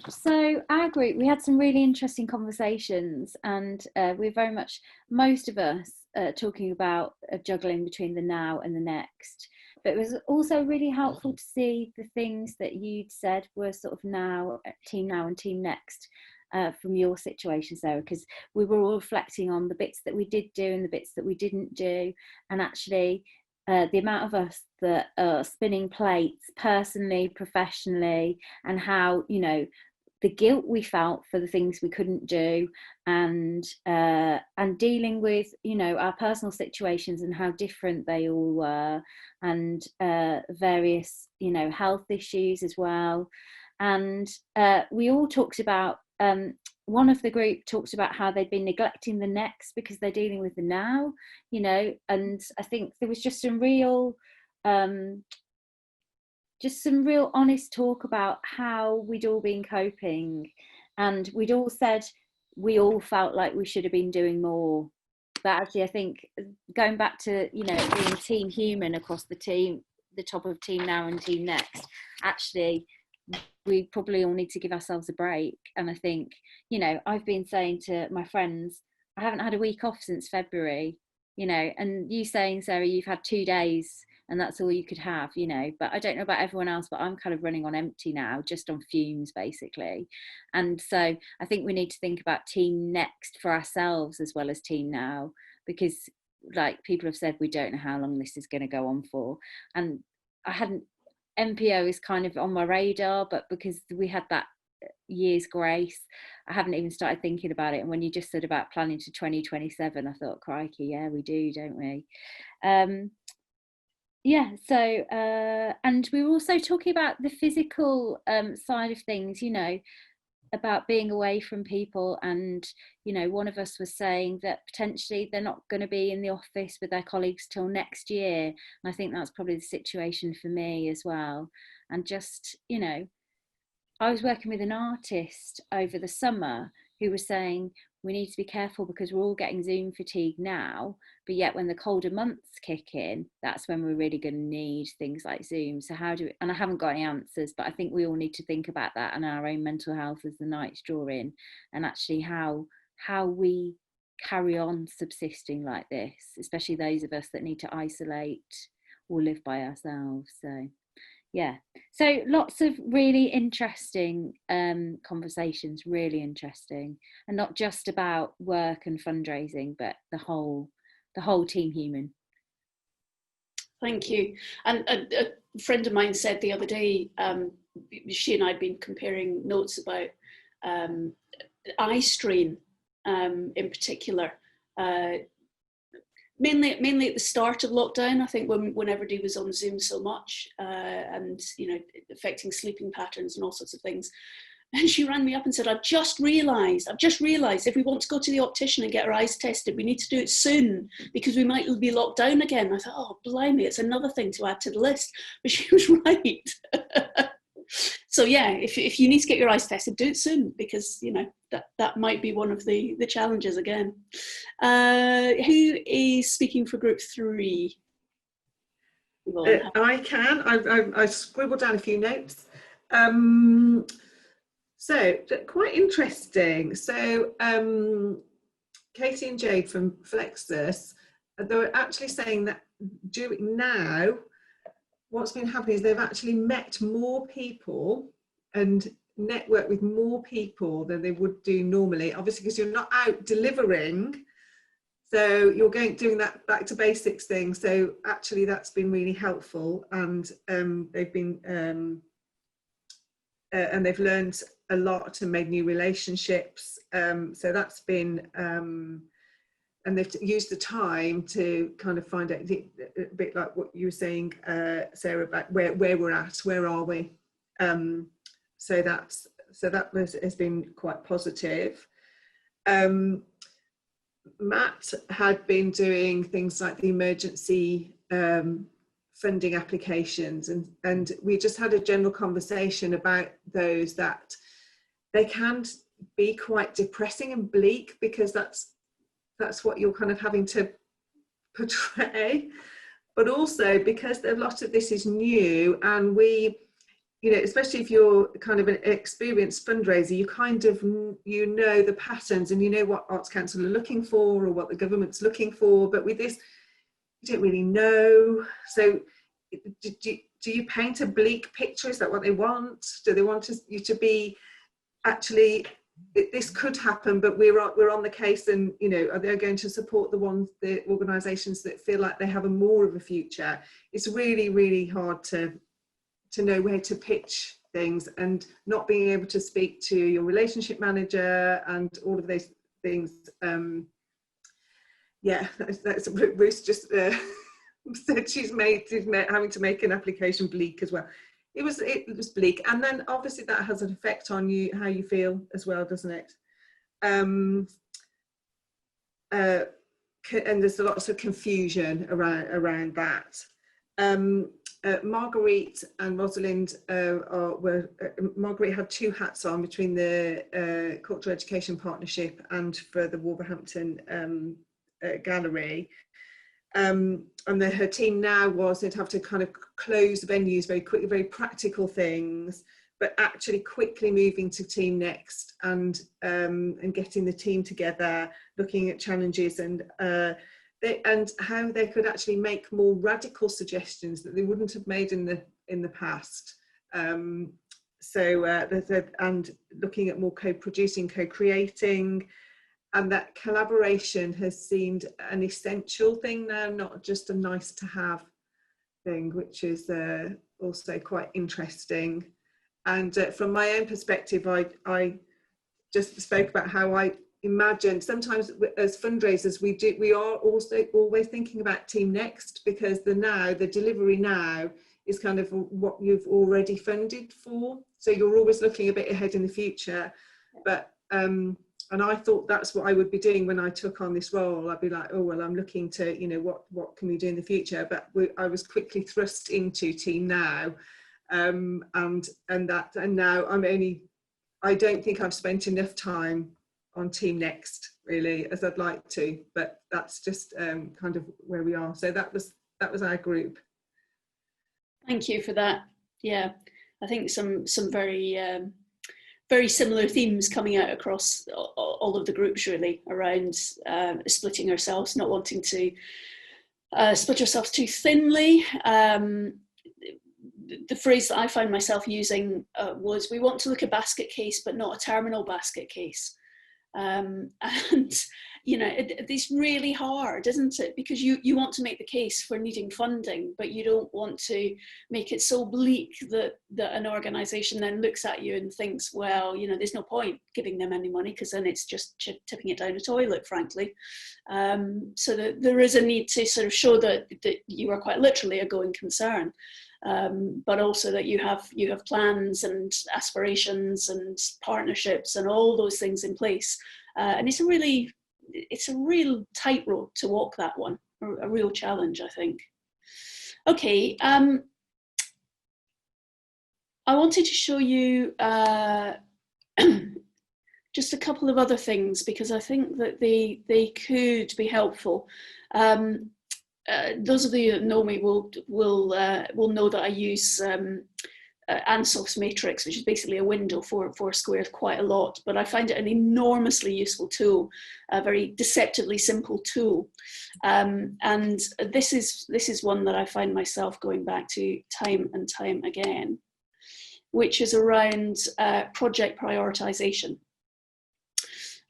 So our group, we had some really interesting conversations, and we're very much, most of us, talking about juggling between the now and the next. But it was also really helpful to see the things that you'd said were sort of team now and team next, from your situation, Sarah, because we were all reflecting on the bits that we did do and the bits that we didn't do, and actually the amount of us that are spinning plates personally, professionally, and how, you know, the guilt we felt for the things we couldn't do, and dealing with, you know, our personal situations and how different they all were, and various, you know, health issues as well. And we all talked about, one of the group talked about how they'd been neglecting the next because they're dealing with the now, you know, and I think there was just some real honest talk about how we'd all been coping, and we'd all said we all felt like we should have been doing more. But actually I think going back to, you know, being team human across the team, the top of Team Now and Team Next, actually we probably all need to give ourselves a break. And I think, you know, I've been saying to my friends, I haven't had a week off since February, you know, and you saying, Sarah, you've had 2 days and that's all you could have, you know, but I don't know about everyone else, but I'm kind of running on empty now, just on fumes basically. And so I think we need to think about Team Next for ourselves as well as Team Now, because like people have said, we don't know how long this is going to go on for. And MPO is kind of on my radar, but because we had that year's grace, I haven't even started thinking about it. And when you just said about planning to 2027, I thought, crikey, yeah, we do, don't we? Yeah, so and we were also talking about the physical side of things, you know, about being away from people. And, you know, one of us was saying that potentially they're not going to be in the office with their colleagues till next year. And I think that's probably the situation for me as well. And just, you know, I was working with an artist over the summer who was saying we need to be careful because we're all getting Zoom fatigue now, but yet when the colder months kick in, that's when we're really going to need things like Zoom. So how do we, and I haven't got any answers, but I think we all need to think about that and our own mental health as the nights draw in, and actually how we carry on subsisting like this, especially those of us that need to isolate or live by ourselves. So yeah, so lots of really interesting conversations, really interesting, and not just about work and fundraising, but the whole team human. Thank you. And a friend of mine said the other day, she and I had been comparing notes about eye strain in particular. Mainly at the start of lockdown, I think when everybody was on Zoom so much, and, you know, affecting sleeping patterns and all sorts of things. And she rang me up and said, I've just realised if we want to go to the optician and get our eyes tested, we need to do it soon because we might be locked down again. I thought, oh, blimey, it's another thing to add to the list. But she was right. So yeah, if you need to get your eyes tested, do it soon, because, you know, that might be one of the challenges again. Who is speaking for group 3? I can. I scribbled down a few notes. So quite interesting. So Katie and Jade from Flexus, they were actually saying that during now, what's been happening is they've actually met more people and networked with more people than they would do normally, obviously because you're not out delivering, so you're doing that back to basics thing. So actually that's been really helpful, and they've been and they've learned a lot and made new relationships, so that's been and they've used the time to kind of find out a bit like what you were saying, Sarah, about where we're at, where are we? So that has been quite positive. Matt had been doing things like the emergency funding applications, and we just had a general conversation about those, that they can be quite depressing and bleak because that's what you're kind of having to portray, but also because a lot of this is new, and we, you know, especially if you're kind of an experienced fundraiser, you kind of, you know the patterns and you know what Arts Council are looking for or what the government's looking for, but with this you don't really know. So do you paint a bleak picture? Is that what they want? Do they want you to be actually, this could happen, but we're on the case, and, you know, are they going to support the organisations that feel like they have more of a future? It's really, really hard to know where to pitch things, and not being able to speak to your relationship manager and all of those things. Yeah, that's Bruce just said she's having to make an application bleak as well. it was bleak, and then obviously that has an effect on you, how you feel as well, doesn't it? And there's lots of confusion around that. Marguerite and Rosalind Marguerite had two hats on between the Cultural Education Partnership and for the Wolverhampton Gallery. And her team now was they'd have to kind of close venues very quickly, very practical things, but actually quickly moving to Team Next and getting the team together, looking at challenges and how they could actually make more radical suggestions that they wouldn't have made in the past. And looking at more co-producing, co-creating. And that collaboration has seemed an essential thing now, not just a nice to have thing, which is also quite interesting. And from my own perspective, I just spoke about how I imagine sometimes as fundraisers, we are also always thinking about Team Next, because the delivery now is kind of what you've already funded for. So you're always looking a bit ahead in the future. But and I thought that's what I would be doing when I took on this role. I'd be like, oh, well, I'm looking to, what can we do in the future? But I was quickly thrust into Team Now. And now I don't think I've spent enough time on Team Next, really, as I'd like to. But that's just kind of where we are. So that was our group. Thank you for that. Yeah, I think some very very similar themes coming out across all of the groups, really, around splitting ourselves, not wanting to split ourselves too thinly. The phrase that I found myself using was, we want to look a basket case, but not a terminal basket case. And it's really hard, isn't it? Because you want to make the case for needing funding, but you don't want to make it so bleak that an organisation then looks at you and thinks, well, there's no point giving them any money, because then it's just tipping it down a toilet, frankly. So that there is a need to sort of show that you are quite literally a going concern. But also that you have plans and aspirations and partnerships and all those things in place, and it's a real tightrope to walk, that one, a real challenge, I think. Okay, I wanted to show you just a couple of other things, because I think that they could be helpful. Those of you that know me will know that I use Ansof's matrix, which is basically a window for Foursquare, quite a lot, but I find it an enormously useful tool, a very deceptively simple tool. And this is one that I find myself going back to time and time again, which is around project prioritization.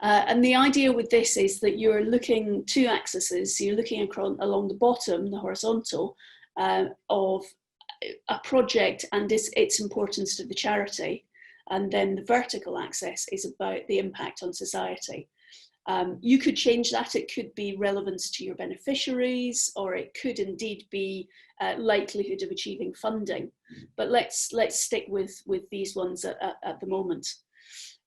And the idea with this is that you're looking two axes. So you're looking along the bottom, the horizontal, of a project and its importance to the charity. And then the vertical axis is about the impact on society. You could change that. It could be relevance to your beneficiaries, or it could indeed be likelihood of achieving funding. But let's stick with these ones at the moment.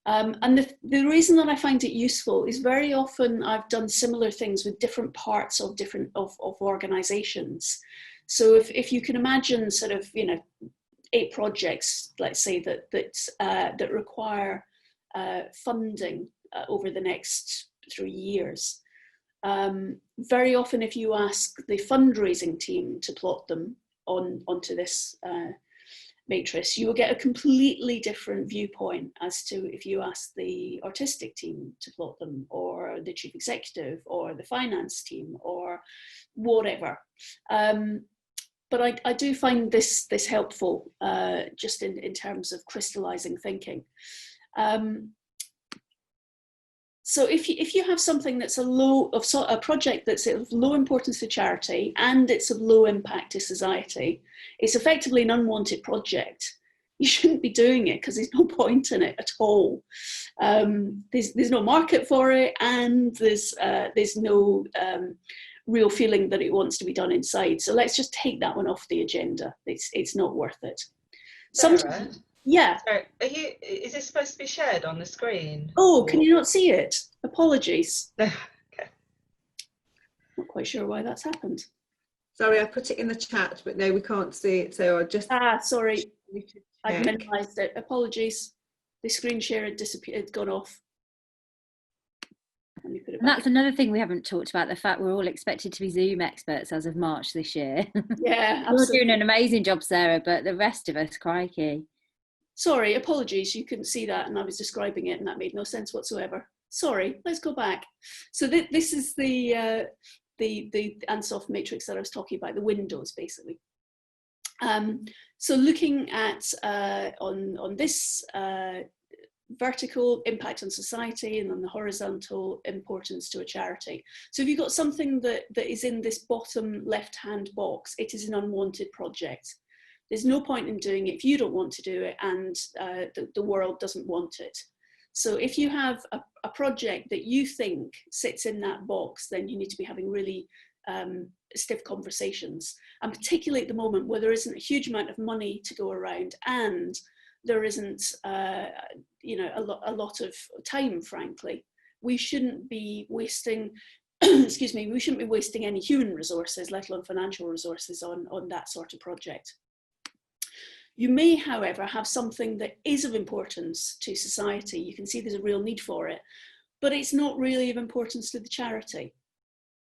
And the reason that I find it useful is very often I've done similar things with different parts of organisations. So if you can imagine sort of 8 projects, let's say that require funding over the next 3 years, very often if you ask the fundraising team to plot them onto this matrix, you will get a completely different viewpoint as to if you ask the artistic team to plot them, or the chief executive, or the finance team, or whatever. But I do find this helpful, just in terms of crystallizing thinking. So if you have something that's a project that's of low importance to charity and it's of low impact to society, it's effectively an unwanted project. You shouldn't be doing it because there's no point in it at all. There's no market for it, and there's no real feeling that it wants to be done inside. So let's just take that one off the agenda. It's not worth it. Sarah, Yeah. Sarah, is this supposed to be shared on the screen? Oh, can you not see it? Apologies. Okay. Not quite sure why that's happened. Sorry, I put it in the chat, but no, we can't see it. So I just Sorry, I've check. minimized it. Apologies. The screen share had disappeared, gone off. Let me put it And back. that's another thing we haven't talked about, the fact we're all expected to be Zoom experts as of March this year. Yeah, You're absolutely. doing an amazing job, Sarah, but the rest of us, crikey. Sorry, apologies. You couldn't see that and I was describing it and that made no sense whatsoever. Sorry, let's go back. So this is the Ansoff matrix that I was talking about, the windows basically. So looking at on this vertical impact on society and on the horizontal importance to a charity. So if you've got something that is in this bottom left-hand box, it is an unwanted project. There's no point in doing it if you don't want to do it and the world doesn't want it. So if you have a project that you think sits in that box, then you need to be having really stiff conversations. And particularly at the moment where there isn't a huge amount of money to go around and there isn't you know, a lot of time, frankly. We shouldn't be wasting, excuse me, we shouldn't be wasting any human resources, let alone financial resources on that sort of project. You may, however, have something that is of importance to society. You can see there's a real need for it, but it's not really of importance to the charity.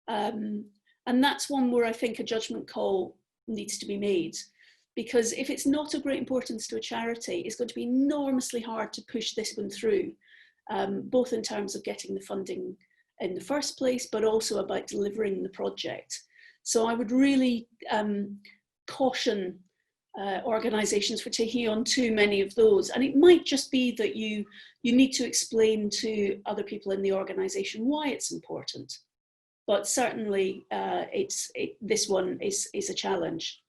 And that's one where I think a judgment call needs to be made. Because if it's not of great importance to a charity, it's going to be enormously hard to push this one through, both in terms of getting the funding in the first place, but also about delivering the project. So I would really caution organisations for taking on too many of those. And it might just be that you need to explain to other people in the organisation why it's important. But certainly this one is a challenge.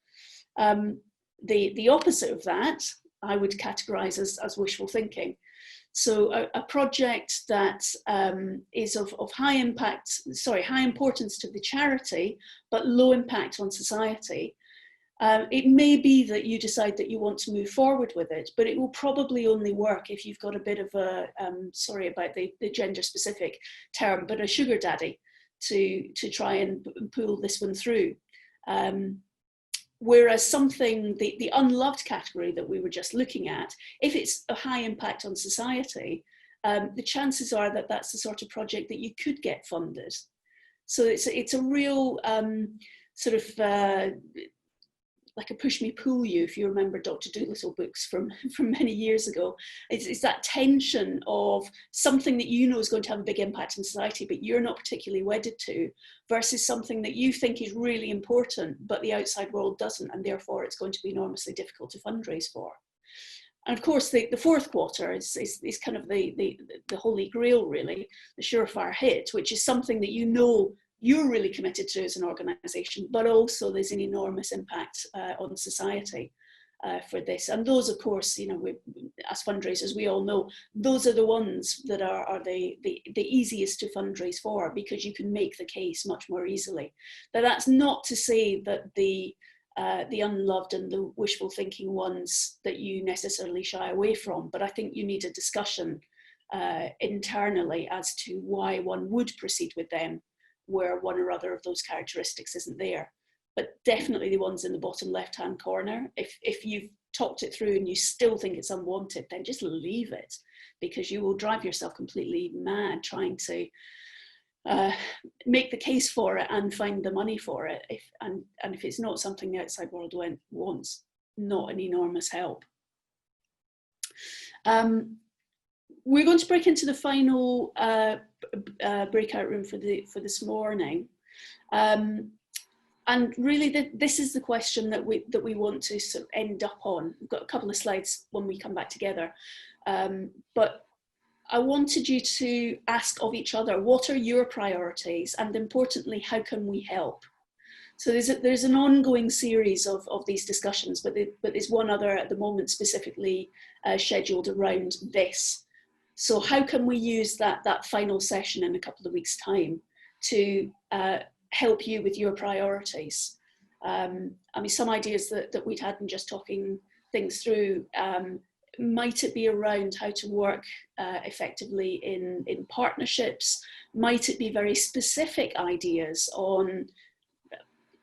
The opposite of that, I would categorise as wishful thinking. So a project that is of high importance to the charity, but low impact on society. It may be that you decide that you want to move forward with it, but it will probably only work if you've got a bit of a, sorry about the gender specific term, but a sugar daddy to try and pull this one through. Whereas something, the unloved category that we were just looking at, if it's a high impact on society, the chances are that that's the sort of project that you could get funded. So it's a real sort of like a push me pull you, if you remember Dr. Dolittle books from many years ago. It's that tension of something that you know is going to have a big impact on society, but you're not particularly wedded to, versus something that you think is really important, but the outside world doesn't, and therefore it's going to be enormously difficult to fundraise for. And of course, the fourth quarter is kind of the holy grail, really, the surefire hit, which is something that you know you're really committed to as an organisation, but also there's an enormous impact on society for this. And those, of course, you know, as fundraisers, we all know those are the ones that are the easiest to fundraise for, because you can make the case much more easily. Now, that's not to say that the unloved and the wishful thinking ones that you necessarily shy away from, but I think you need a discussion internally as to why one would proceed with them where one or other of those characteristics isn't there. But definitely the ones in the bottom left-hand corner, if you've talked it through and you still think it's unwanted, then just leave it, because you will drive yourself completely mad trying to make the case for it and find the money for it. And if it's not something the outside world wants, not an enormous help. We're going to break into the final breakout room for this morning, and really this is the question that we want to sort of end up on. We've got a couple of slides when we come back together, but I wanted you to ask of each other, what are your priorities, and importantly, how can we help? So there's an ongoing series of these discussions, but there's one other at the moment specifically scheduled around this. So how can we use that final session in a couple of weeks' time to help you with your priorities? I mean, some ideas that we'd had in just talking things through. Might it be around how to work effectively in partnerships? Might it be very specific ideas on,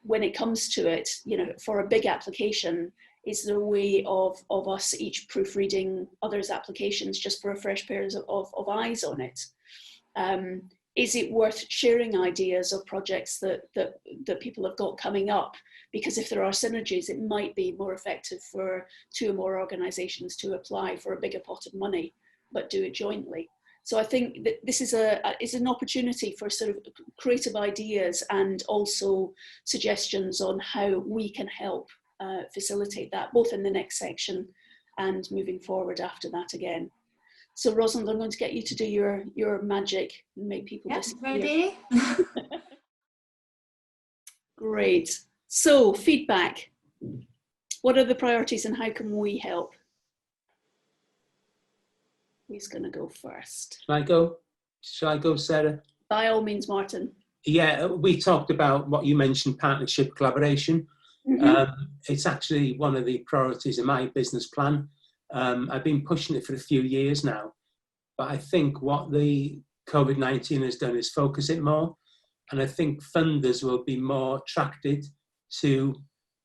when it comes to it, you know, for a big application, is there a way of us each proofreading others' applications just for a fresh pair of eyes on it? Is it worth sharing ideas of projects that people have got coming up? Because if there are synergies, it might be more effective for 2 or more organisations to apply for a bigger pot of money, but do it jointly. So I think that this is an opportunity for sort of creative ideas and also suggestions on how we can help facilitate that, both in the next section and moving forward after that again. So Rosalind, I'm going to get you to do your magic and make people disappear. Ready? Great. So feedback. What are the priorities and how can we help? Who's going to go first? Shall I go, Sarah? By all means, Martin. Yeah, we talked about what you mentioned, partnership, collaboration. It's actually one of the priorities in my business plan. I've been pushing it for a few years now, but I think what the COVID-19 has done is focus it more. And I think funders will be more attracted to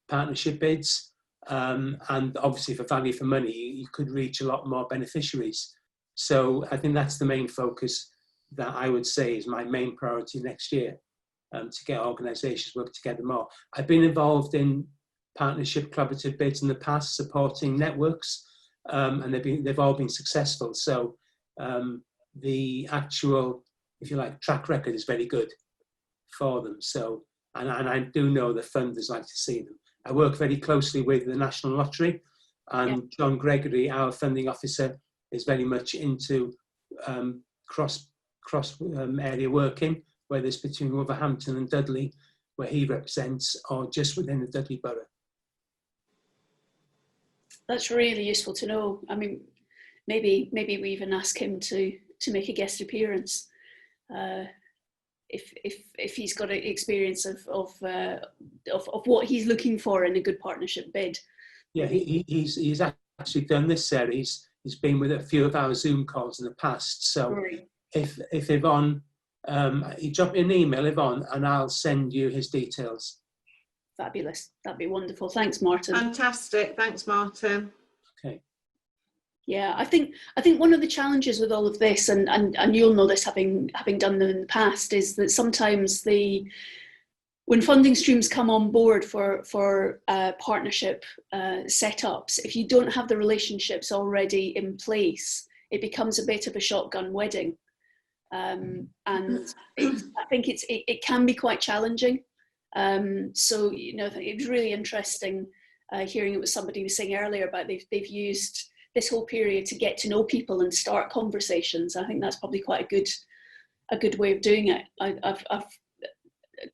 partnership bids. And obviously for value for money, you could reach a lot more beneficiaries. So I think that's the main focus that I would say is my main priority next year, to get organisations work together more. I've been involved in partnership collaborative bids in the past, supporting networks, and they've all been successful. So the actual, if you like, track record is very good for them. So, and I do know the funders like to see them. I work very closely with the National Lottery, and John Gregory, our funding officer, is very much into cross area working, whether it's between Wolverhampton and Dudley, where he represents, or just within the Dudley borough. That's really useful to know. I mean, maybe we even ask him to make a guest appearance if he's got an experience of what he's looking for in a good partnership bid. Yeah, he's actually done this, Sarah. He's been with a few of our Zoom calls in the past. So Right. if Yvonne, you drop me an email, Yvonne, and I'll send you his details. Fabulous. That'd be wonderful. Thanks, Martin. Fantastic. Thanks, Martin. Okay. Yeah, I think one of the challenges with all of this, and you'll know this having done them in the past, is that sometimes when funding streams come on board for partnership setups, if you don't have the relationships already in place, it becomes a bit of a shotgun wedding, and I think it can be quite challenging. So you know, it was really interesting hearing what somebody was saying earlier about they've used this whole period to get to know people and start conversations. I think that's probably quite a good way of doing it. I've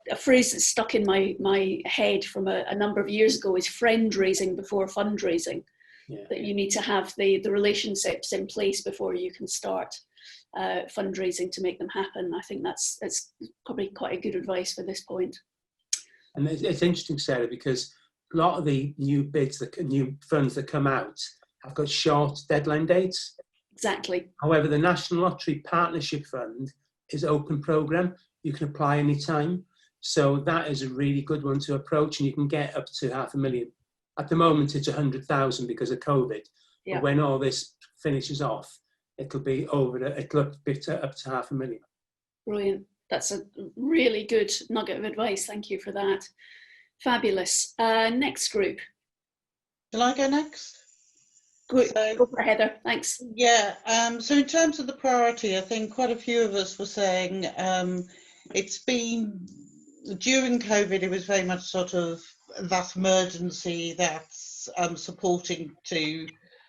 a phrase that's stuck in my head from a number of years ago is friend raising before fundraising. Yeah. That you need to have the relationships in place before you can start fundraising to make them happen. I think that's probably quite a good advice for this point. And it's interesting, Sarah, because a lot of the new bids, new funds that come out, have got short deadline dates. Exactly. However, the National Lottery Partnership Fund is open programme. You can apply anytime. So that is a really good one to approach, and you can get up to $500,000. At the moment, it's 100,000 because of COVID. Yeah. But when all this finishes off, it'll be up to $500,000. Brilliant. That's a really good nugget of advice. Thank you for that. Fabulous. Next group. Shall I go next? Go for Heather, thanks. Yeah, so in terms of the priority, I think quite a few of us were saying it's been, during COVID, it was very much sort of that emergency that's supporting to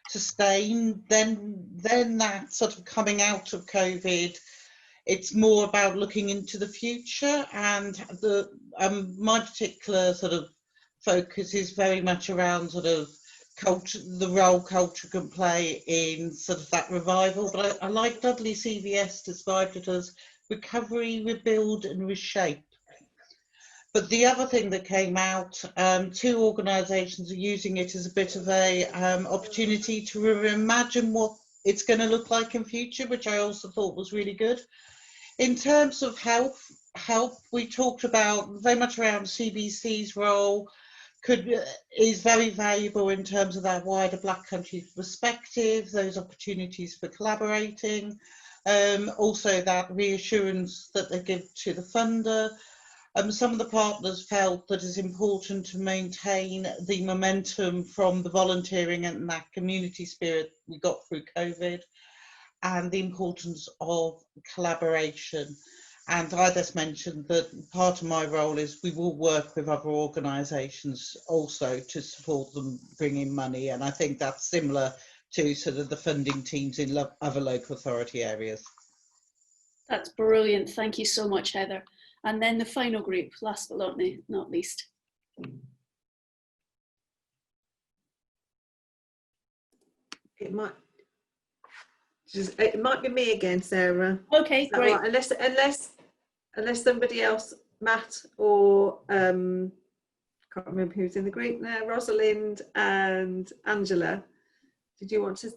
sustain. Then that sort of coming out of COVID, it's more about looking into the future, and my particular sort of focus is very much around sort of culture, the role culture can play in sort of that revival. But I like Dudley CVS described it as recovery, rebuild and reshape. But the other thing that came out, 2 organisations are using it as a bit of a opportunity to reimagine what it's going to look like in future, which I also thought was really good. In terms of help, we talked about very much around CBC's role, is very valuable in terms of that wider Black country perspective, those opportunities for collaborating, also that reassurance that they give to the funder. Some of the partners felt that it's important to maintain the momentum from the volunteering and that community spirit we got through COVID, and the importance of collaboration. And I just mentioned that part of my role is we will work with other organisations also to support them bring in money, and I think that's similar to sort of the funding teams in other local authority areas. That's brilliant. Thank you so much, Heather. And then the final group, last but not least. It might be me again, Sarah. Okay, great. Right? Unless somebody else, Matt or can't remember who's in the group now, Rosalind and Angela, did you want to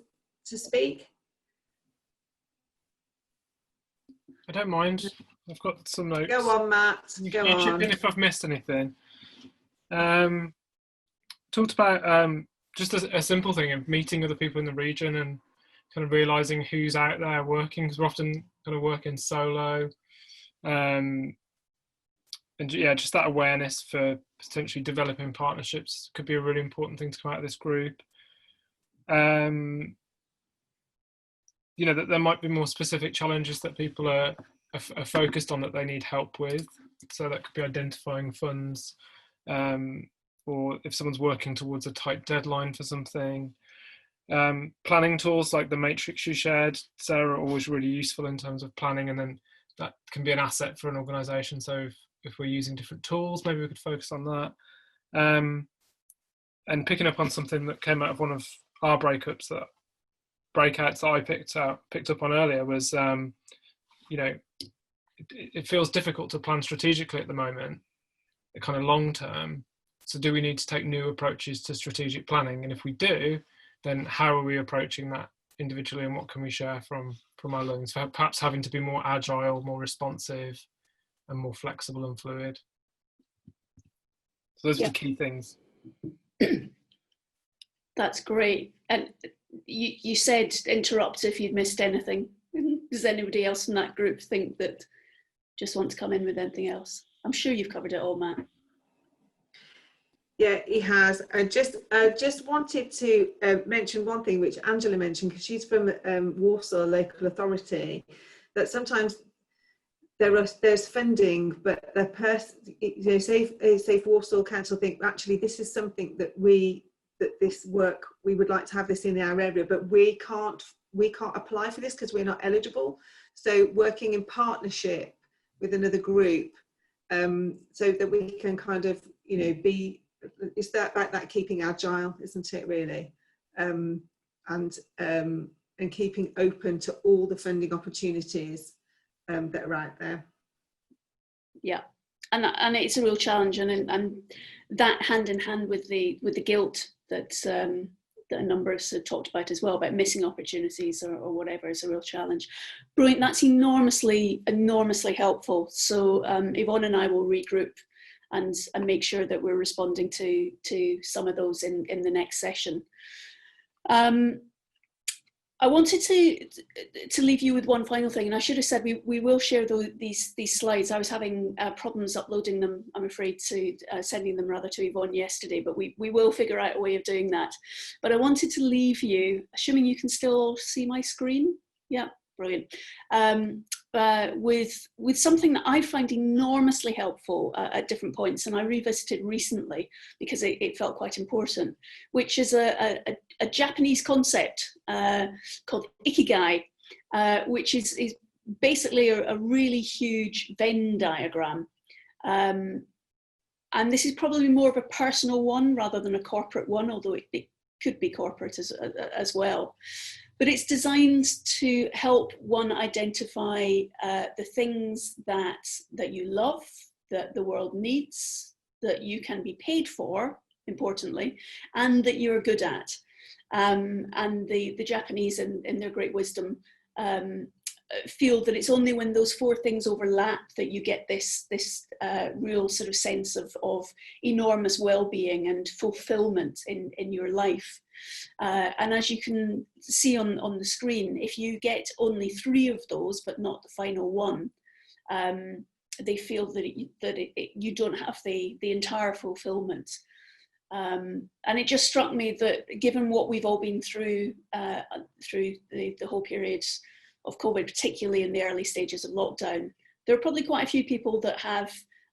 speak? I don't mind. I've got some notes. Go on, Matt. Go on. Chip in if I've missed anything. Talked about just a simple thing of meeting other people in the region and kind of realising who's out there working, because we're often kind of working solo. And yeah, just that awareness for potentially developing partnerships could be a really important thing to come out of this group. You know, that there might be more specific challenges that people are focused on that they need help with. So that could be identifying funds, or if someone's working towards a tight deadline for something. Planning tools like the matrix you shared, Sarah, are always really useful in terms of planning, and then that can be an asset for an organisation. So if we're using different tools, maybe we could focus on that. And picking up on something that came out of one of our breakouts that I picked up on earlier was, you know, it feels difficult to plan strategically at the moment, kind of long term. So do we need to take new approaches to strategic planning? And if we do, then how are we approaching that individually, and what can we share from our learnings? So perhaps having to be more agile, more responsive, and more flexible and fluid. So those are the key things. That's great. And you said interrupt if you'd missed anything. Does anybody else in that group think that just want to come in with anything else? I'm sure you've covered it all, Matt. Yeah, he has. I just wanted to mention one thing which Angela mentioned, because she's from Warsaw Local Authority, that sometimes there's funding, but the person, you know, say Warsaw Council think actually this is something that this work, we would like to have this in our area, but we can't apply for this because we're not eligible. So working in partnership with another group, so that we can kind of, you know, it's about that keeping agile, isn't it, really? And keeping open to all the funding opportunities that are out there. Yeah, and it's a real challenge, and that hand in hand with the guilt that a number of us have talked about as well, about missing opportunities or whatever, is a real challenge. Brilliant, that's enormously helpful. So Yvonne and I will regroup and make sure that we're responding to some of those in the next session. I wanted to leave you with one final thing, and I should have said we will share these slides. I was having problems uploading them, I'm afraid, to sending them rather to Yvonne yesterday, but we will figure out a way of doing that. But I wanted to leave you, assuming you can still see my screen. Yeah, brilliant. With something that I find enormously helpful at different points, and I revisited recently because it felt quite important, which is a Japanese concept called Ikigai, which is basically a really huge Venn diagram. And this is probably more of a personal one rather than a corporate one, although it could be corporate as well. But it's designed to help one identify the things that you love, that the world needs, that you can be paid for, importantly, and that you're good at. And the Japanese, in their great wisdom, feel that it's only when those four things overlap that you get this real sort of sense of enormous well-being and fulfillment in your life. And as you can see on the screen, if you get only 3 of those, but not the final one, they feel that you don't have the entire fulfillment. And it just struck me that given what we've all been through the whole period of COVID, particularly in the early stages of lockdown, there are probably quite a few people that have,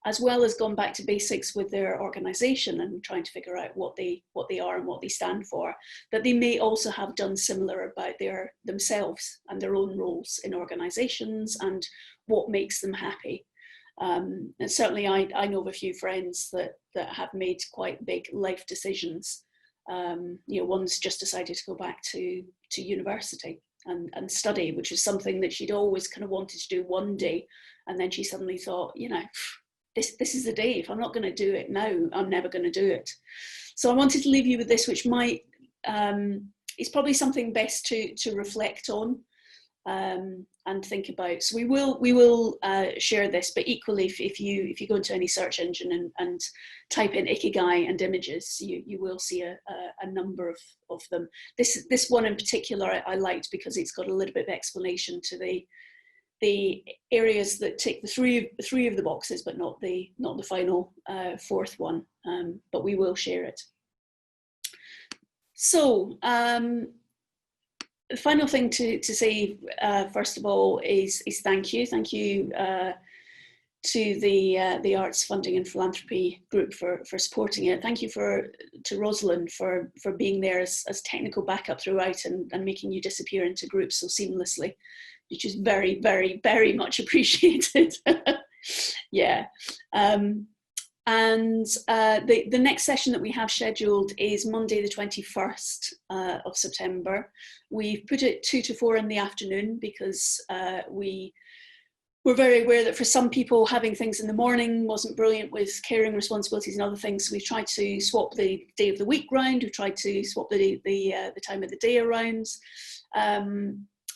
as well as gone back to basics with their organisation and trying to figure out what they are and what they stand for, that they may also have done similar about themselves and their own roles in organisations and what makes them happy. And certainly I know of a few friends that have made quite big life decisions. One's just decided to go back to university and study, which is something that she'd always kind of wanted to do one day. And then she suddenly thought, this is the day. If I'm not going to do it now, I'm never going to do it. So I wanted to leave you with this, which might, it's probably something best to reflect on and think about. So we will share this, but equally if you go into any search engine and type in Ikigai and images, you will see a number of them. This one in particular I liked because it's got a little bit of explanation to the areas that tick the three of the boxes, but not the final 4th one. But we will share it. So the final thing to say, first of all, is thank you. Thank you to the Arts Funding and Philanthropy group for supporting it. Thank you to Rosalind for being there as technical backup throughout and making you disappear into groups so seamlessly, which is very, very, very much appreciated. Yeah. And the next session that we have scheduled is Monday the 21st of September. We've put it 2 to 4 in the afternoon because we're very aware that for some people having things in the morning wasn't brilliant with caring responsibilities and other things. So we've tried to swap the day of the week round. We've tried to swap the time of the day around.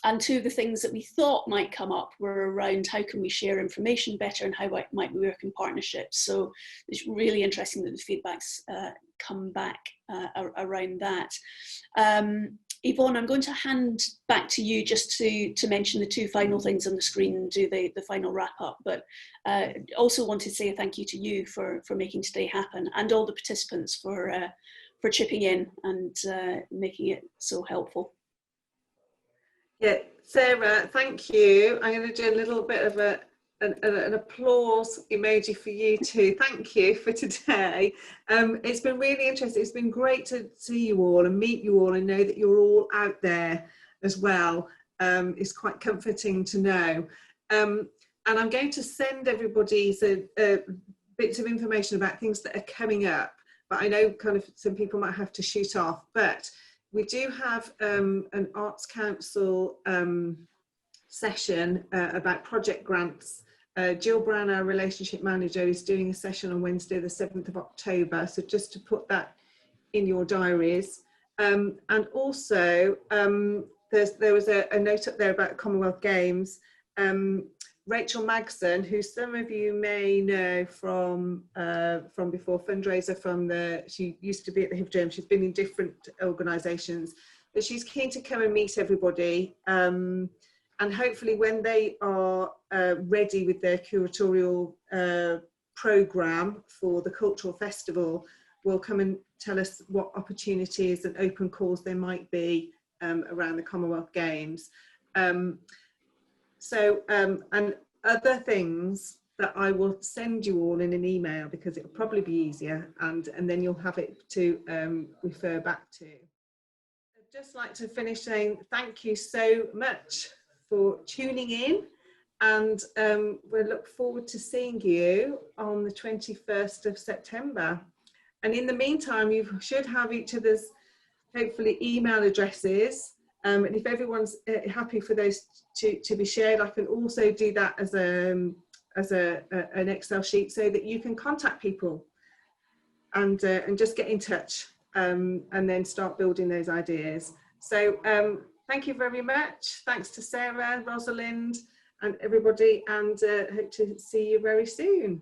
And 2 of the things that we thought might come up were around how can we share information better and how might we work in partnerships. So it's really interesting that the feedback's come back around that. Yvonne, I'm going to hand back to you just to mention the 2 final things on the screen and do the final wrap up. But also want to say a thank you to you for making today happen, and all the participants for chipping in and making it so helpful. Yeah, Sarah, thank you. I'm going to do a little bit of an applause emoji for you too. Thank you for today. It's been really interesting. It's been great to see you all and meet you all and know that you're all out there as well. It's quite comforting to know. And I'm going to send everybody bits of information about things that are coming up, but I know kind of some people might have to shoot off, but we do have an Arts Council session about project grants. Jill Brown, our relationship manager, is doing a session on Wednesday the 7th of October. So just to put that in your diaries. And also there was a note up there about Commonwealth Games. Rachel Magson, who some of you may know from before, fundraiser she used to be at the Hippodrome. She's been in different organisations, but she's keen to come and meet everybody. And hopefully when they are ready with their curatorial programme for the Cultural Festival, will come and tell us what opportunities and open calls there might be around the Commonwealth Games. And other things that I will send you all in an email because it'll probably be easier, and then you'll have it to refer back to. I'd just like to finish saying thank you so much for tuning in, and we'll look forward to seeing you on the 21st of September. And in the meantime, you should have each other's, hopefully, email addresses. And if everyone's happy for those to be shared, I can also do that as as an Excel sheet so that you can contact people and just get in touch, and then start building those ideas. So thank you very much. Thanks to Sarah, Rosalind and everybody, and hope to see you very soon.